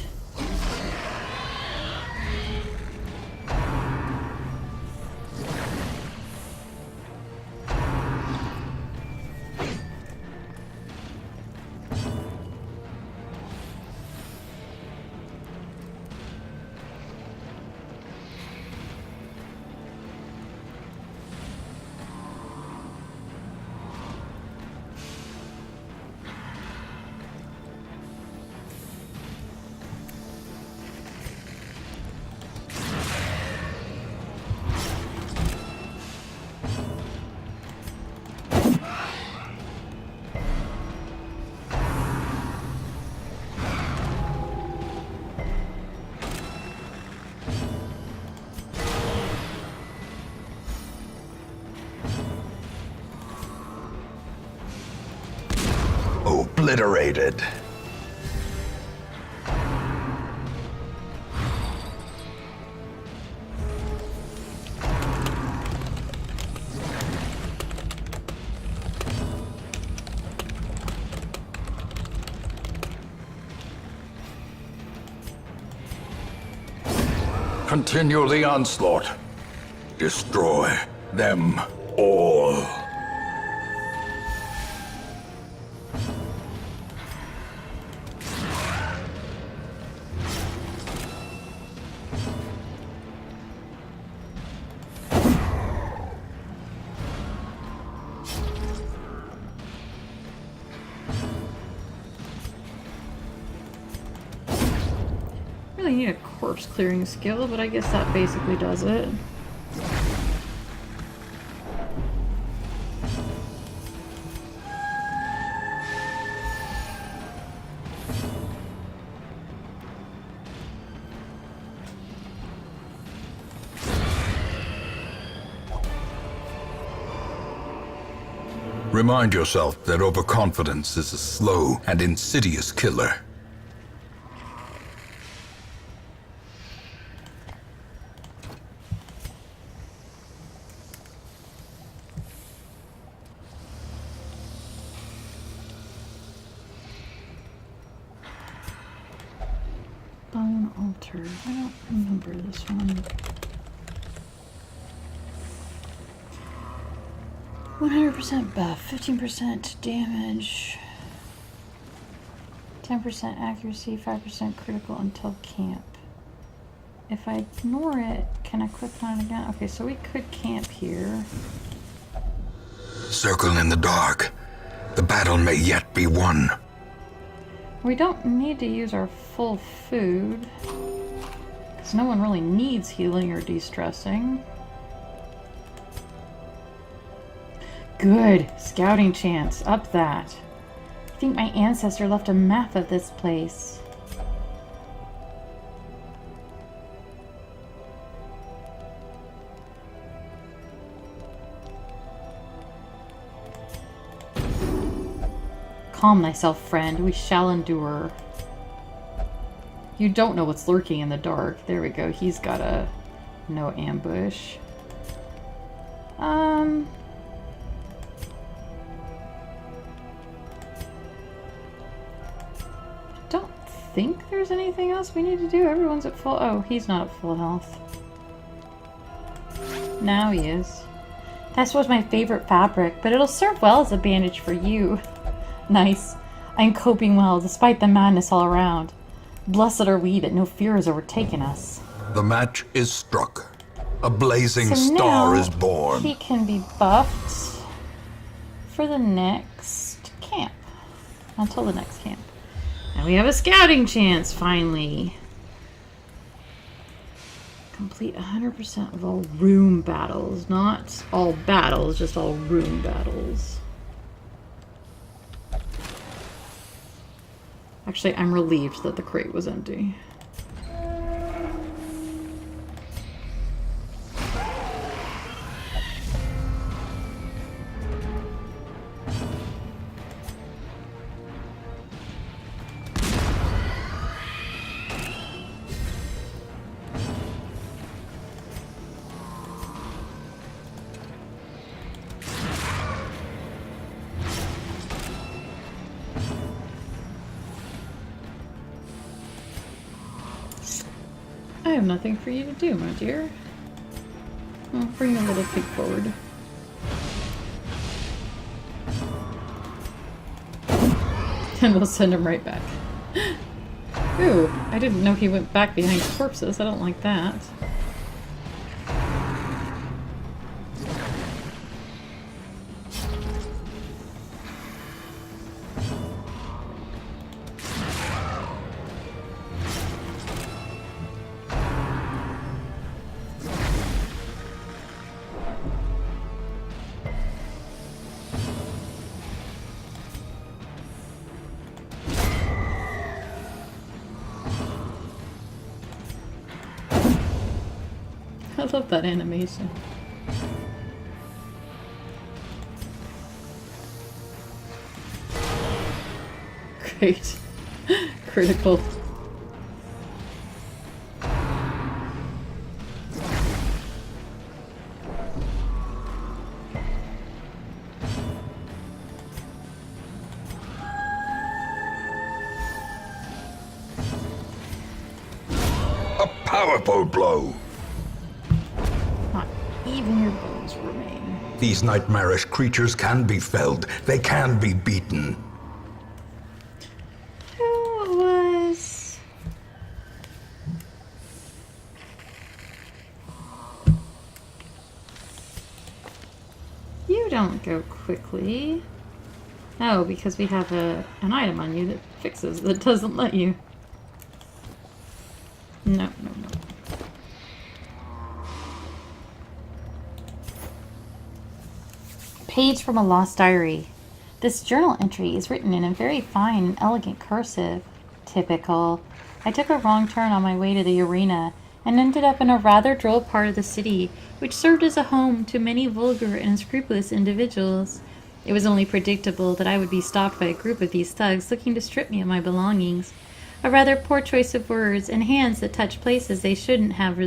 Obliterated. Continue the onslaught. Destroy them all. Really need a corpse clearing skill, but I guess that basically does it. Remind yourself that overconfidence is a slow and insidious killer. Bone altar. I don't remember this one. 100% buff, 15% damage, 10% accuracy, 5% critical until camp. If I ignore it, can I click on it again? Okay, so we could camp here. Circle in the dark. The battle may yet be won. We don't need to use our full food, because no one really needs healing or de-stressing. Good. Scouting chance. Up that. I think my ancestor left a map of this place. Calm thyself, friend. We shall endure. You don't know what's lurking in the dark. There we go. He's got a no ambush. Don't think there's anything else we need to do. Everyone's at full... Oh, he's not at full health. Now he is. This was my favorite fabric, but it'll serve well as a bandage for you. Nice. I'm coping well, despite the madness all around. Blessed are we that no fear has overtaken us. The match is struck. A blazing So star now is born. he can be buffed for the next camp. Until the next camp. And we have a scouting chance, finally. Complete 100% of all room battles. Not all battles, just all room battles. Actually, I'm relieved that the crate was empty. I have nothing for you to do, my dear. I'll bring the little pig forward. And we'll send him right back. Ooh, I didn't know he went back behind corpses. I don't like that. I love that animation. Great. Critical. A powerful blow. Not even your bones remain. These nightmarish creatures can be felled. They can be beaten. Who was... You don't go quickly. Oh, because we have an item on you that fixes, that doesn't let you. No, no, no. Page from a lost diary. This journal entry is written in a very fine and elegant cursive. Typical. I took a wrong turn on my way to the arena and ended up in a rather droll part of the city, which served as a home to many vulgar and unscrupulous individuals. It was only predictable that I would be stopped by a group of these thugs looking to strip me of my belongings. A rather poor choice of words and hands that touched places they shouldn't have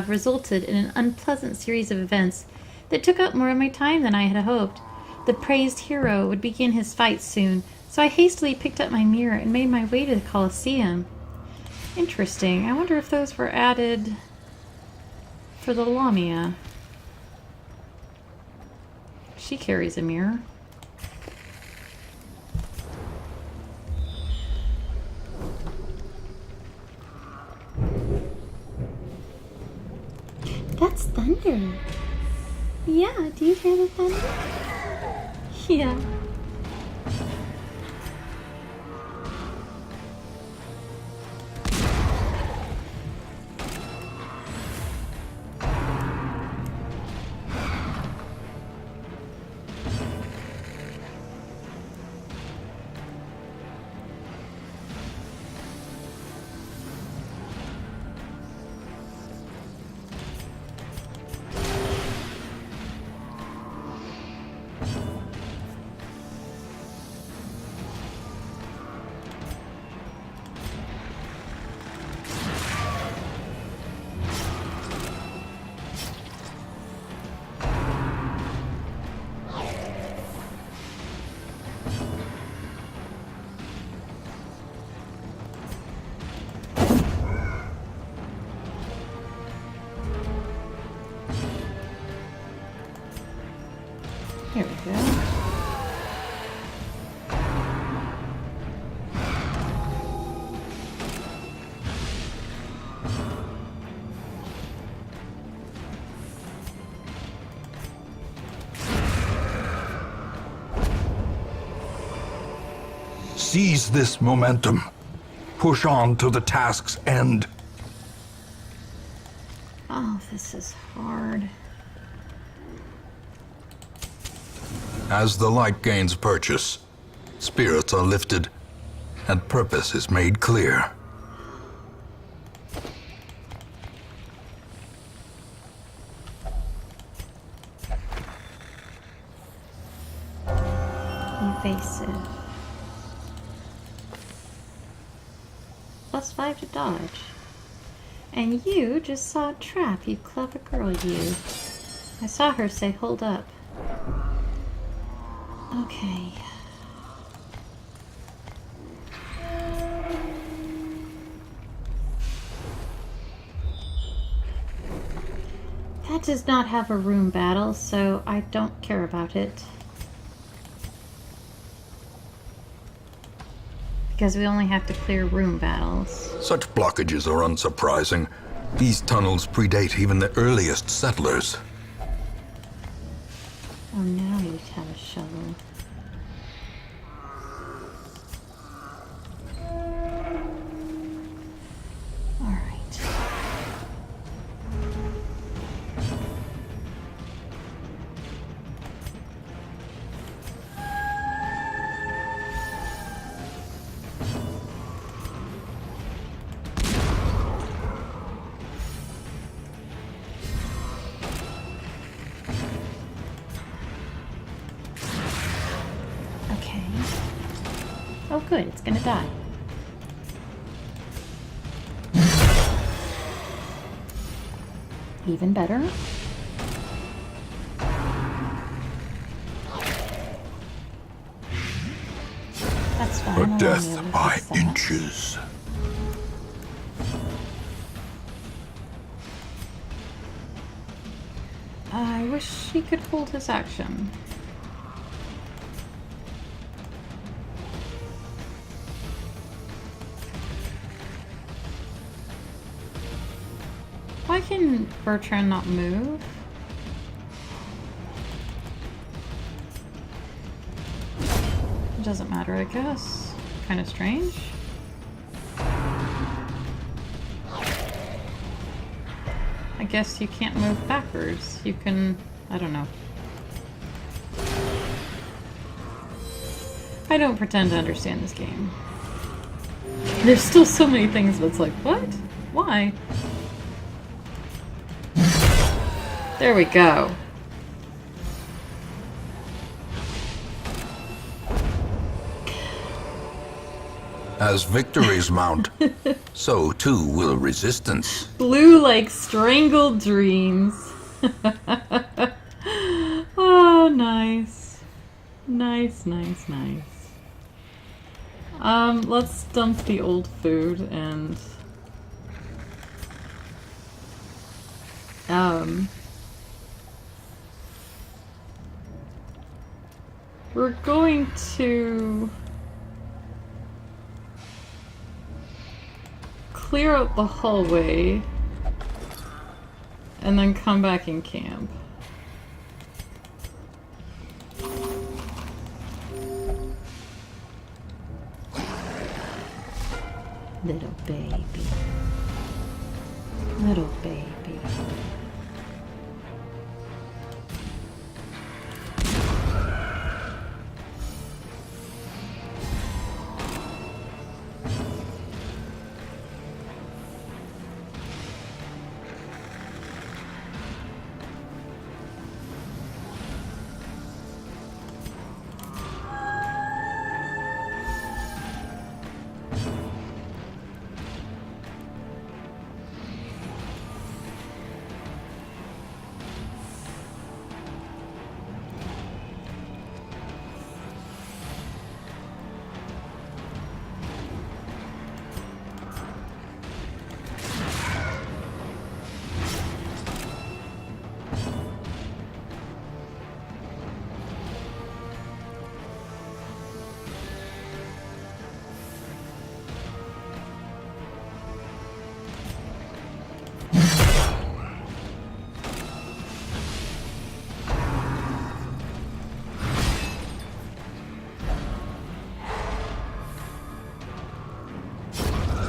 resulted in an unpleasant series of events that took up more of my time than I had hoped. The praised hero would begin his fight soon, so I hastily picked up my mirror and made my way to the Colosseum. Interesting. I wonder if those were added for the Lamia. She carries a mirror. That's thunder. Yeah, do you hear the thunder? Yeah. Here we go. Seize this momentum. Push on to the task's end. Oh, this is hard. As the light gains purchase, spirits are lifted, and purpose is made clear. Evasive. +5 to dodge. And you just saw a trap, you clever girl, you. I saw her say, hold up. Okay. That does not have a room battle, so I don't care about it. Because we only have to clear room battles. Such blockages are unsurprising. These tunnels predate even the earliest settlers. Oh, now you have a shovel. All right. Oh good, it's gonna die. Even better. That's fine. Her I'll death only lose by the inches. I wish he could hold his action. Why can Bertrand not move? It doesn't matter, I guess. Kind of strange. I guess you can't move backwards. You can... I don't know. I don't pretend to understand this game. There's still so many things that's like, what? Why? There we go. As victories mount, so too will resistance. Blue like strangled dreams. Oh, nice. Nice, nice, nice. Let's dump the old food and... we're going to... clear out the hallway and then come back in camp. Little baby. Little baby.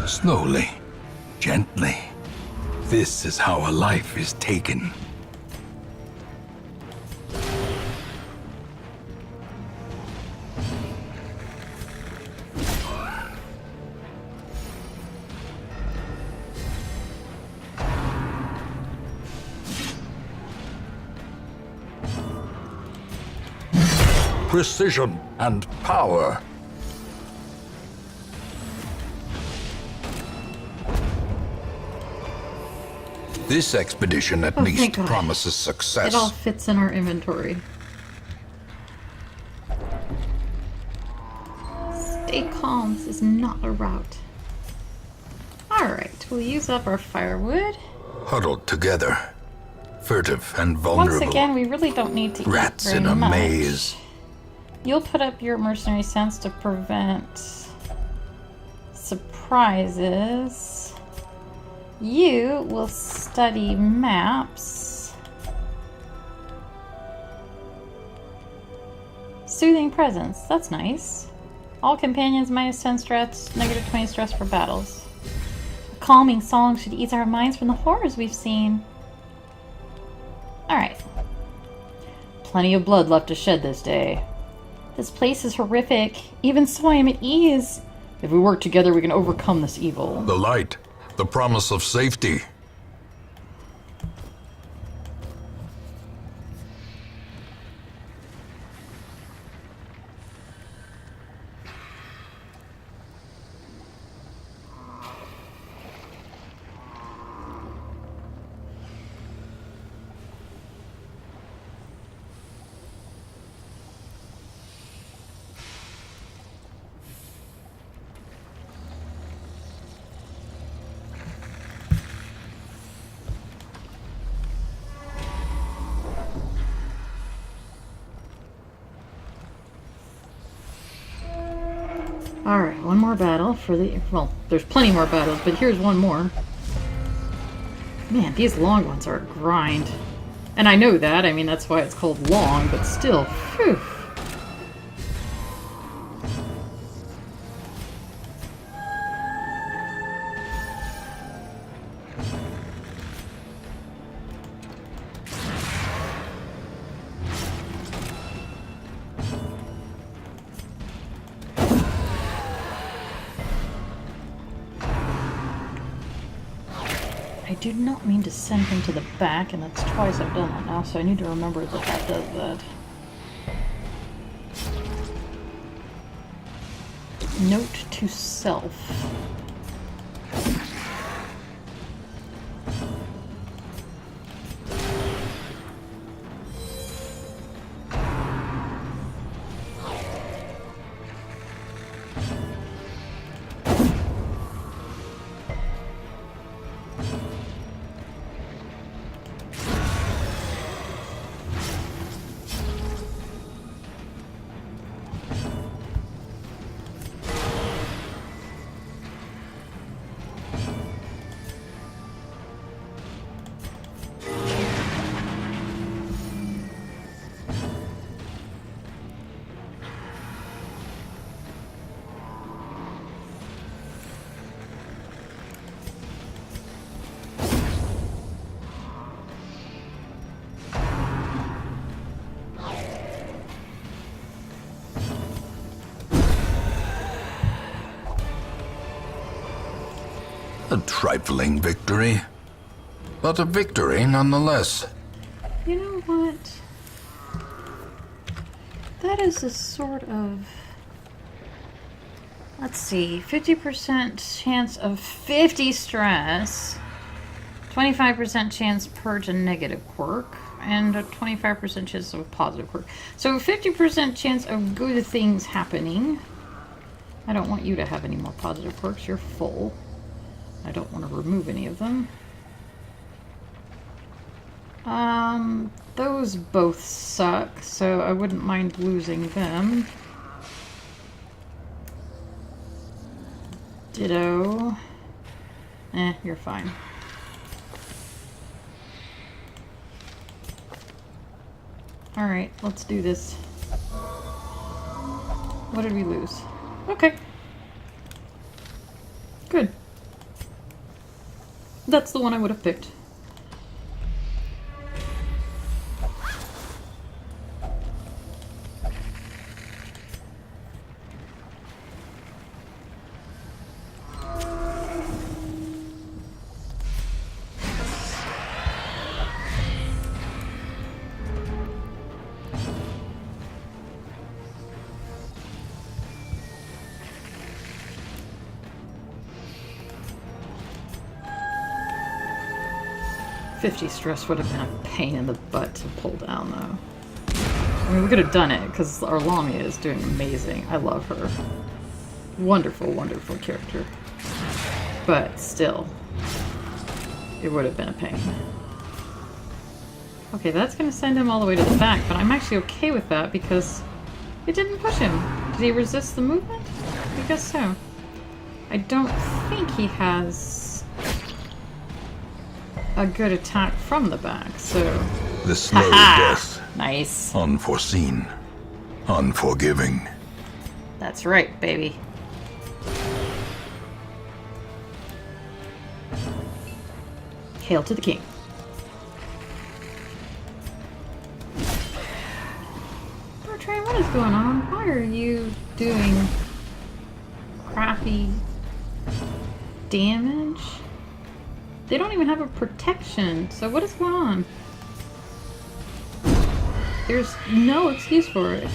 Slowly, gently. This is how a life is taken. Precision and power. This expedition at thank least God. promises success. It all fits in our inventory. Stay calm. This is not a route. Alright, we'll use up our firewood. Huddled together, furtive and Once vulnerable. again, we really don't need to Rats eat very in a much. maze. You'll put up your mercenary sense to prevent surprises. You will study maps. Soothing presence. That's nice. All companions minus 10 stress, negative 20 stress for battles. A calming song should ease our minds from the horrors we've seen. Alright. Plenty of blood left to shed this day. This place is horrific. Even so, I am at ease. If we work together, we can overcome this evil. The light, the promise of safety. Alright, one more battle for the... Well, there's plenty more battles, but here's one more. Man, these long ones are a grind. And I know that. I mean, that's why it's called long, but still. Phew. I do not mean to send him to the back, and that's twice I've done that now, so I need to remember that that does that. Note to self. A trifling victory, but a victory nonetheless. You know what? That is a sort of... Let's see, 50% chance of 50 stress, 25% chance purge a negative quirk, and a 25% chance of a positive quirk. So 50% chance of good things happening. I don't want you to have any more positive quirks, you're full. I don't want to remove any of them. Those both suck, so I wouldn't mind losing them. Ditto. You're fine. Alright, let's do this. What did we lose? Okay. Good. That's the one I would have picked. $50 stress would have been a pain in the butt to pull down, though. I mean, we could have done it, because our Lamia is doing amazing. I love her. Wonderful, wonderful character. But still, it would have been a pain. Okay, that's going to send him all the way to the back, but I'm actually okay with that, because it didn't push him. Did he resist the movement? I guess so. I don't think he has a good attack from the back, so... The slow death. Nice. Unforeseen. Unforgiving. That's right, baby. Hail to the king. Bertrand, what is going on? Why are you doing crappy damage? They don't even have a protection, so what is going on? There's no excuse for it.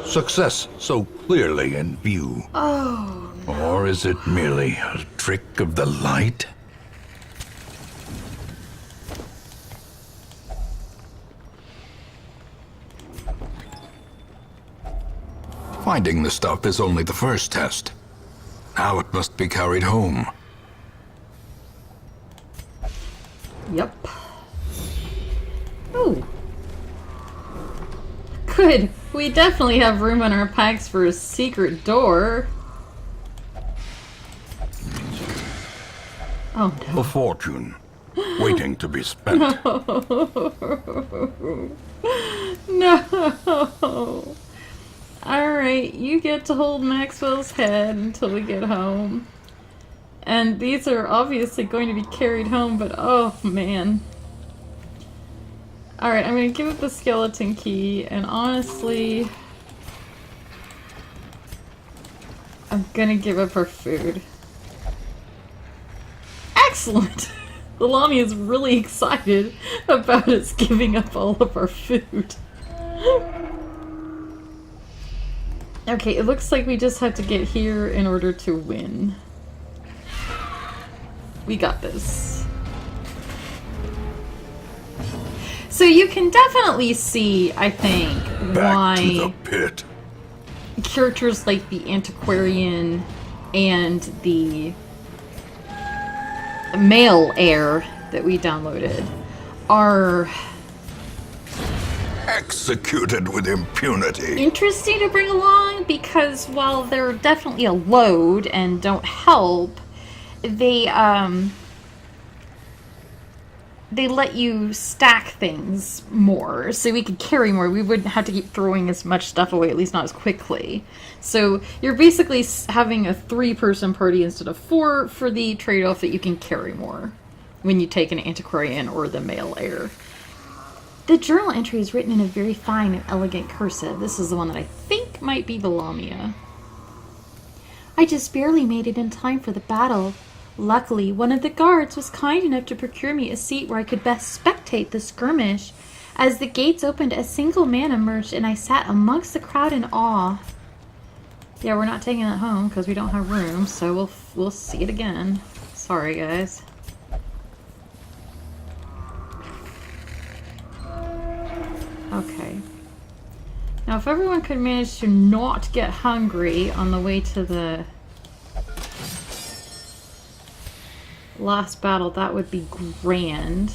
Success so clearly in view. Oh, no. Or is it merely a trick of the light? Finding the stuff is only the first test. Now it must be carried home. Yep. Ooh. good. We definitely have room in our packs for a secret door. Oh no. A fortune waiting to be spent. No. Alright, you get to hold Maxwell's head until we get home. And these are obviously going to be carried home, but oh man. Alright, I'm gonna give it the skeleton key, and honestly, I'm gonna give up our food. Excellent! The Lamia is really excited about us giving up all of our food. Okay, it looks like we just have to get here in order to win. We got this. So you can definitely see, I think, Back to the why pit. characters like the Antiquarian and the male heir that we downloaded are Executed with impunity. interesting to bring along, because while they're definitely a load and don't help, they let you stack things more, so we could carry more. We wouldn't have to keep throwing as much stuff away, at least not as quickly. So you're basically having a 3-person party instead of 4 for the trade-off that you can carry more when you take an Antiquarian or the male heir. The journal entry is written in a very fine and elegant cursive. This is the one that I think might be the Lamia. I just barely made it in time for the battle. Luckily, one of the guards was kind enough to procure me a seat where I could best spectate the skirmish. As the gates opened, a single man emerged, and I sat amongst the crowd in awe. Yeah, we're not taking it home because we don't have room, so we'll see it again. Sorry, guys. Okay. Now, if everyone could manage to not get hungry on the way to the last battle, that would be grand.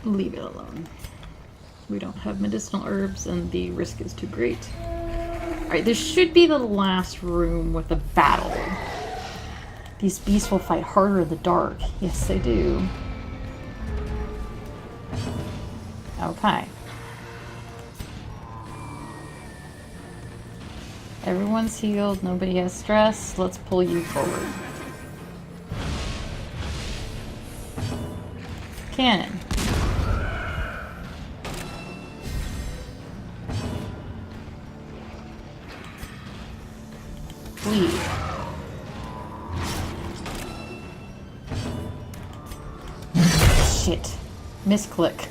Leave it alone. We don't have medicinal herbs and the risk is too great. Alright, this should be the last room with a battle. These beasts will fight harder in the dark. Yes, they do. Okay. Everyone's healed. Nobody has stress. Let's pull you forward. Cannon. Bleed. Shit. Misclick.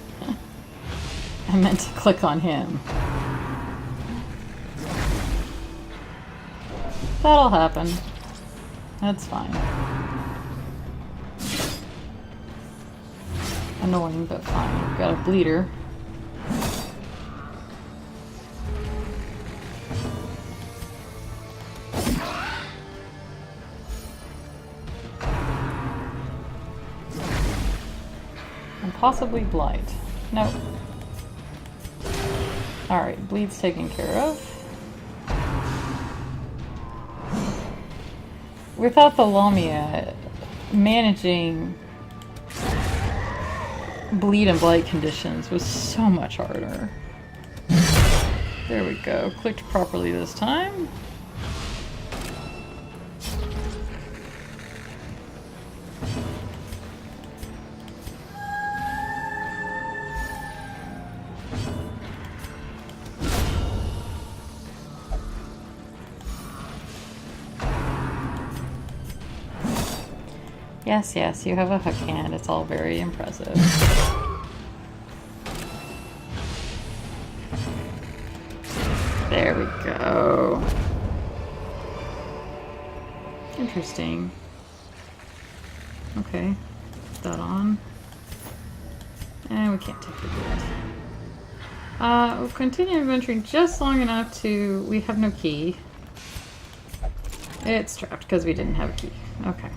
I meant to click on him. That'll happen. That's fine. Annoying, but fine. We've got a bleeder. And possibly blight. Nope. Alright, bleed's taken care of. Without the Lamia, managing bleed and blight conditions was so much harder. There we go. Clicked properly this time. Yes, yes, you have a hook hand. It's all very impressive. There we go. Interesting. Okay, put that on. And we can't take the gold. We'll continue adventuring just long enough to... We have no key. It's trapped because we didn't have a key. Okay.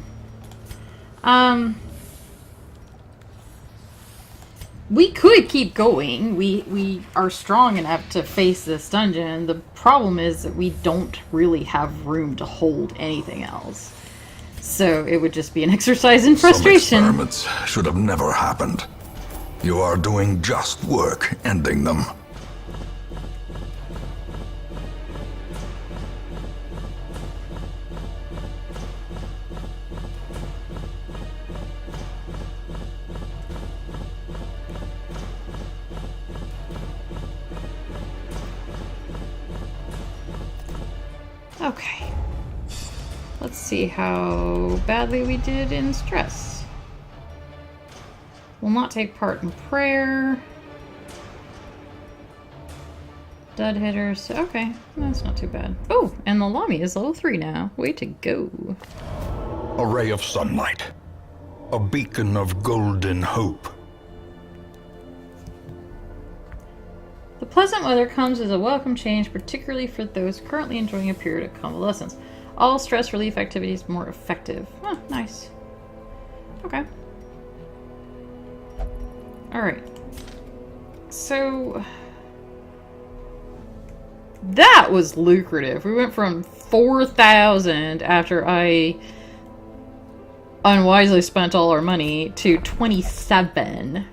We could keep going. We are strong enough to face this dungeon. The problem is that we don't really have room to hold anything else. So it would just be an exercise in frustration. Some experiments should have never happened. You are doing just work ending them. Okay. Let's see how badly we did in stress. Will not take part in prayer. Dud hitters. Okay, that's not too bad. Oh, and the Lamy is level 3 now. Way to go. A ray of sunlight. A beacon of golden hope. The pleasant weather comes as a welcome change, particularly for those currently enjoying a period of convalescence. All stress relief activities more effective. Oh, nice. Okay. Alright. So... that was lucrative. We went from 4,000 after I unwisely spent all our money to 27.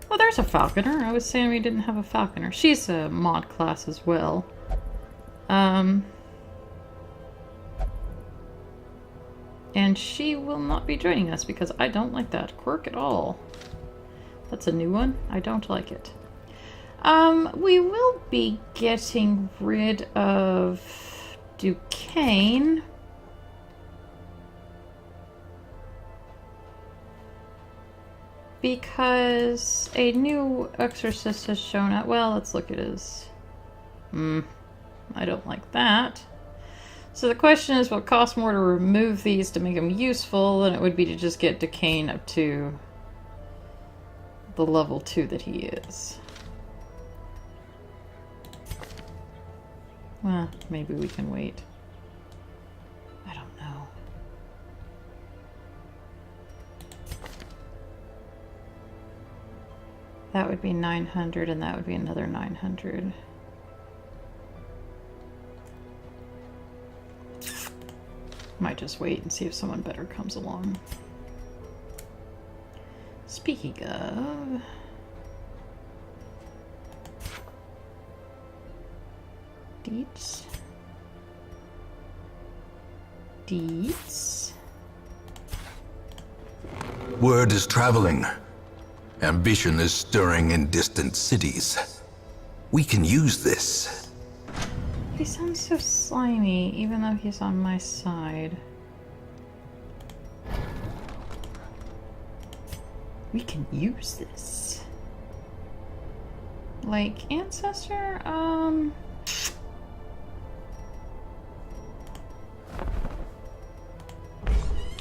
Oh, there's a falconer. I was saying we didn't have a falconer. She's a mod class as well. And she will not be joining us because I don't like that quirk at all. That's a new one. I don't like it. We will be getting rid of Duquesne. Because a new exorcist has shown up. Well, let's look at his... I don't like that. So the question is, will it cost more to remove these to make them useful than it would be to just get Duquesne up to the level 2 that he is? Well, maybe we can wait. I don't know. That would be 900, and that would be another 900. Might just wait and see if someone better comes along. Speaking of... Deets. Word is traveling. Ambition is stirring in distant cities. We can use this. He sounds so slimy, even though he's on my side. We can use this. Like, Ancestor?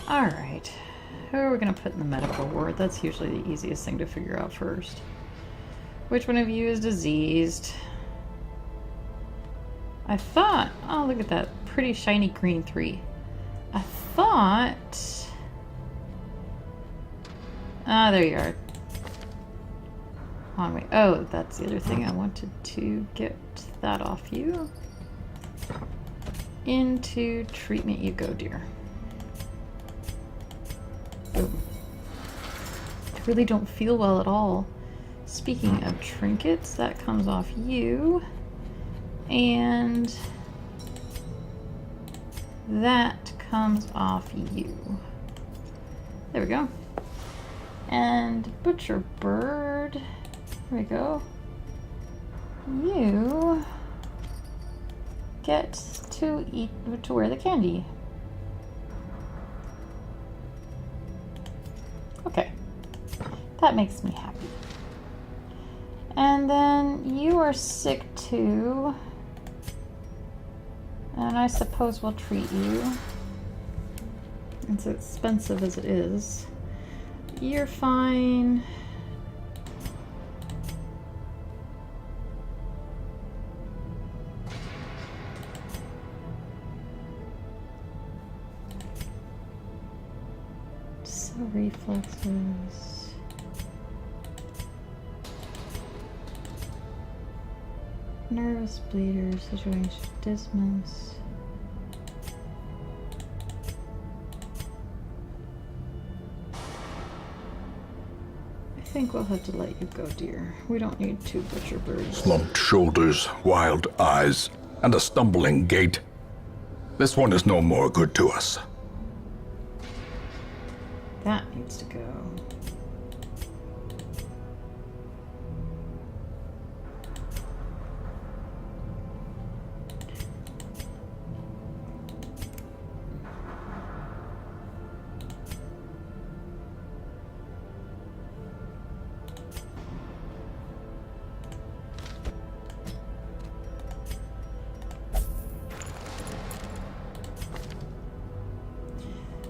Alright. Who are we going to put in the medical ward? That's usually the easiest thing to figure out first. Which one of you is diseased? I thought... oh, look at that pretty shiny green 3. I thought... ah, there you are. On wait. Oh, that's the other thing. I wanted to get that off you. Into treatment you go, dear. Boom. I really don't feel well at all. Speaking of trinkets, that comes off you. And that comes off you. There we go. And Butcher Bird. There we go. You get to eat, to wear the candy. Okay. That makes me happy. And then you are sick too. And I suppose we'll treat you. It's expensive as it is. You're fine. reflexes. Nervous bleeder, situation, dismas. I think we'll have to let you go, dear. We don't need two butcher birds. Slumped shoulders, wild eyes, and a stumbling gait. This one is no more good to us. That needs to go.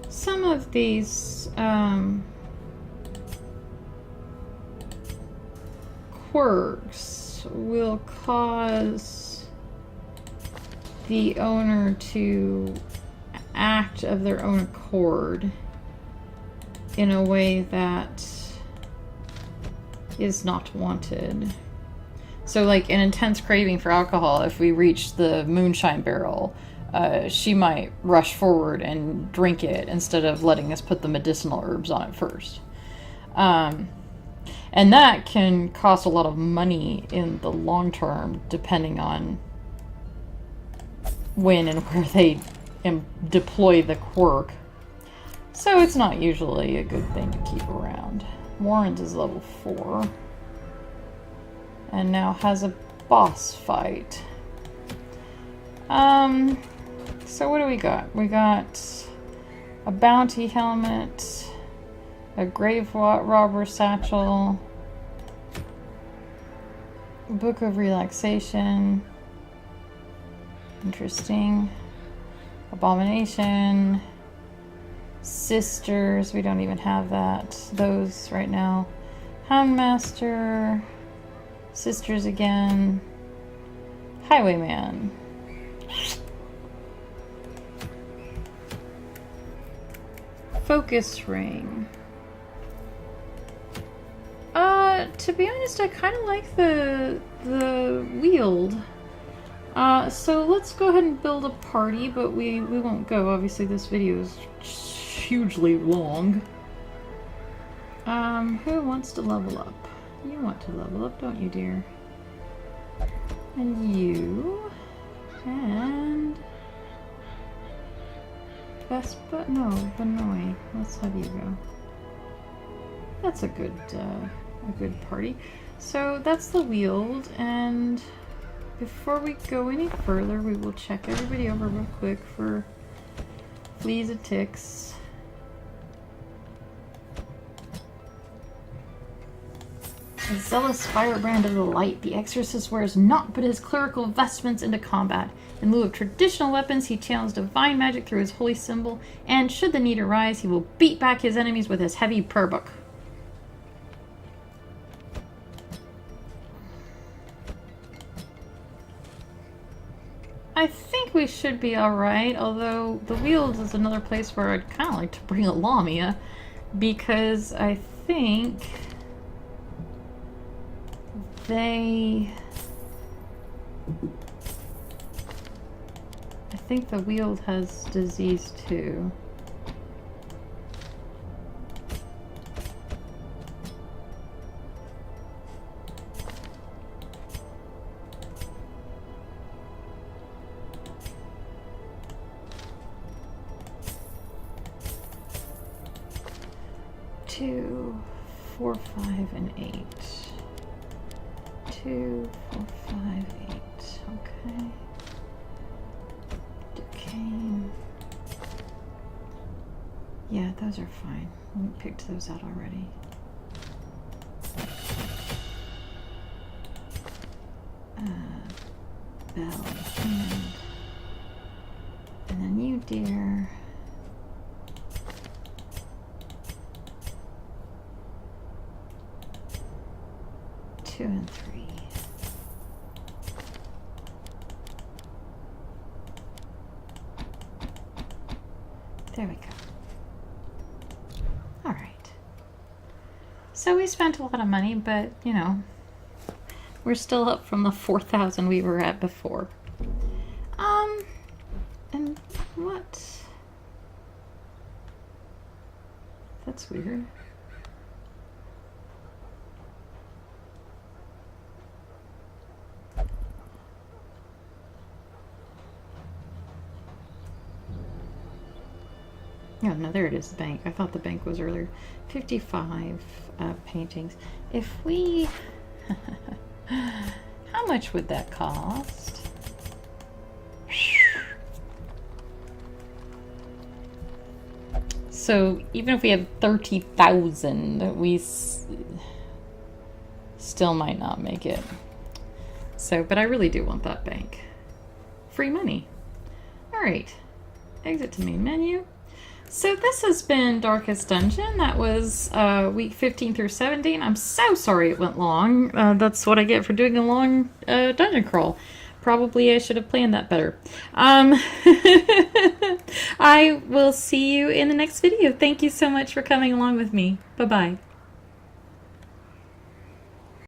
Some of these quirks will cause the owner to act of their own accord in a way that is not wanted. So like an intense craving for alcohol, if we reach the moonshine barrel, she might rush forward and drink it instead of letting us put the medicinal herbs on it first. And that can cost a lot of money in the long term, depending on when and where they deploy the quirk. So it's not usually a good thing to keep around. Warren's is level 4. And now has a boss fight. So what do we got? We got a bounty helmet, a grave robber satchel, book of relaxation, interesting, abomination, sisters, we don't even have those right now, houndmaster, sisters again, highwayman. Focus ring. To be honest, I kind of like the wield. So let's go ahead and build a party, but we won't go. Obviously, this video is hugely long. Who wants to level up? You want to level up, don't you, dear? And you. And Vespa? No, Vinoy. Let's have you go. That's a good party. So that's the wield, and before we go any further, we will check everybody over real quick for fleas and ticks. A zealous firebrand of the light, the exorcist wears naught but his clerical vestments into combat. In lieu of traditional weapons, he channels divine magic through his holy symbol, and should the need arise, he will beat back his enemies with his heavy prayer book. I think we should be alright, although the Wields is another place where I'd kind of like to bring a Lamia, because I think the Wield has disease too. Two, 4, 5, and 8. 2, 4, 5, 8. Okay. Duquesne. Yeah, those are fine. We picked those out already. Bell. And then you, dear. Two and 3. There we go. All right. So we spent a lot of money, but, you know, we're still up from the 4,000 we were at before. And what? That's weird. Oh, no, there it is, the bank. I thought the bank was earlier. 55 paintings. If we... How much would that cost? So, even if we have 30,000, we still might not make it. So, but I really do want that bank. Free money. Alright. Exit to main menu. So this has been Darkest Dungeon. That was week 15 through 17. I'm so sorry it went long. That's what I get for doing a long dungeon crawl. Probably I should have planned that better. I will see you in the next video. Thank you so much for coming along with me. Bye-bye.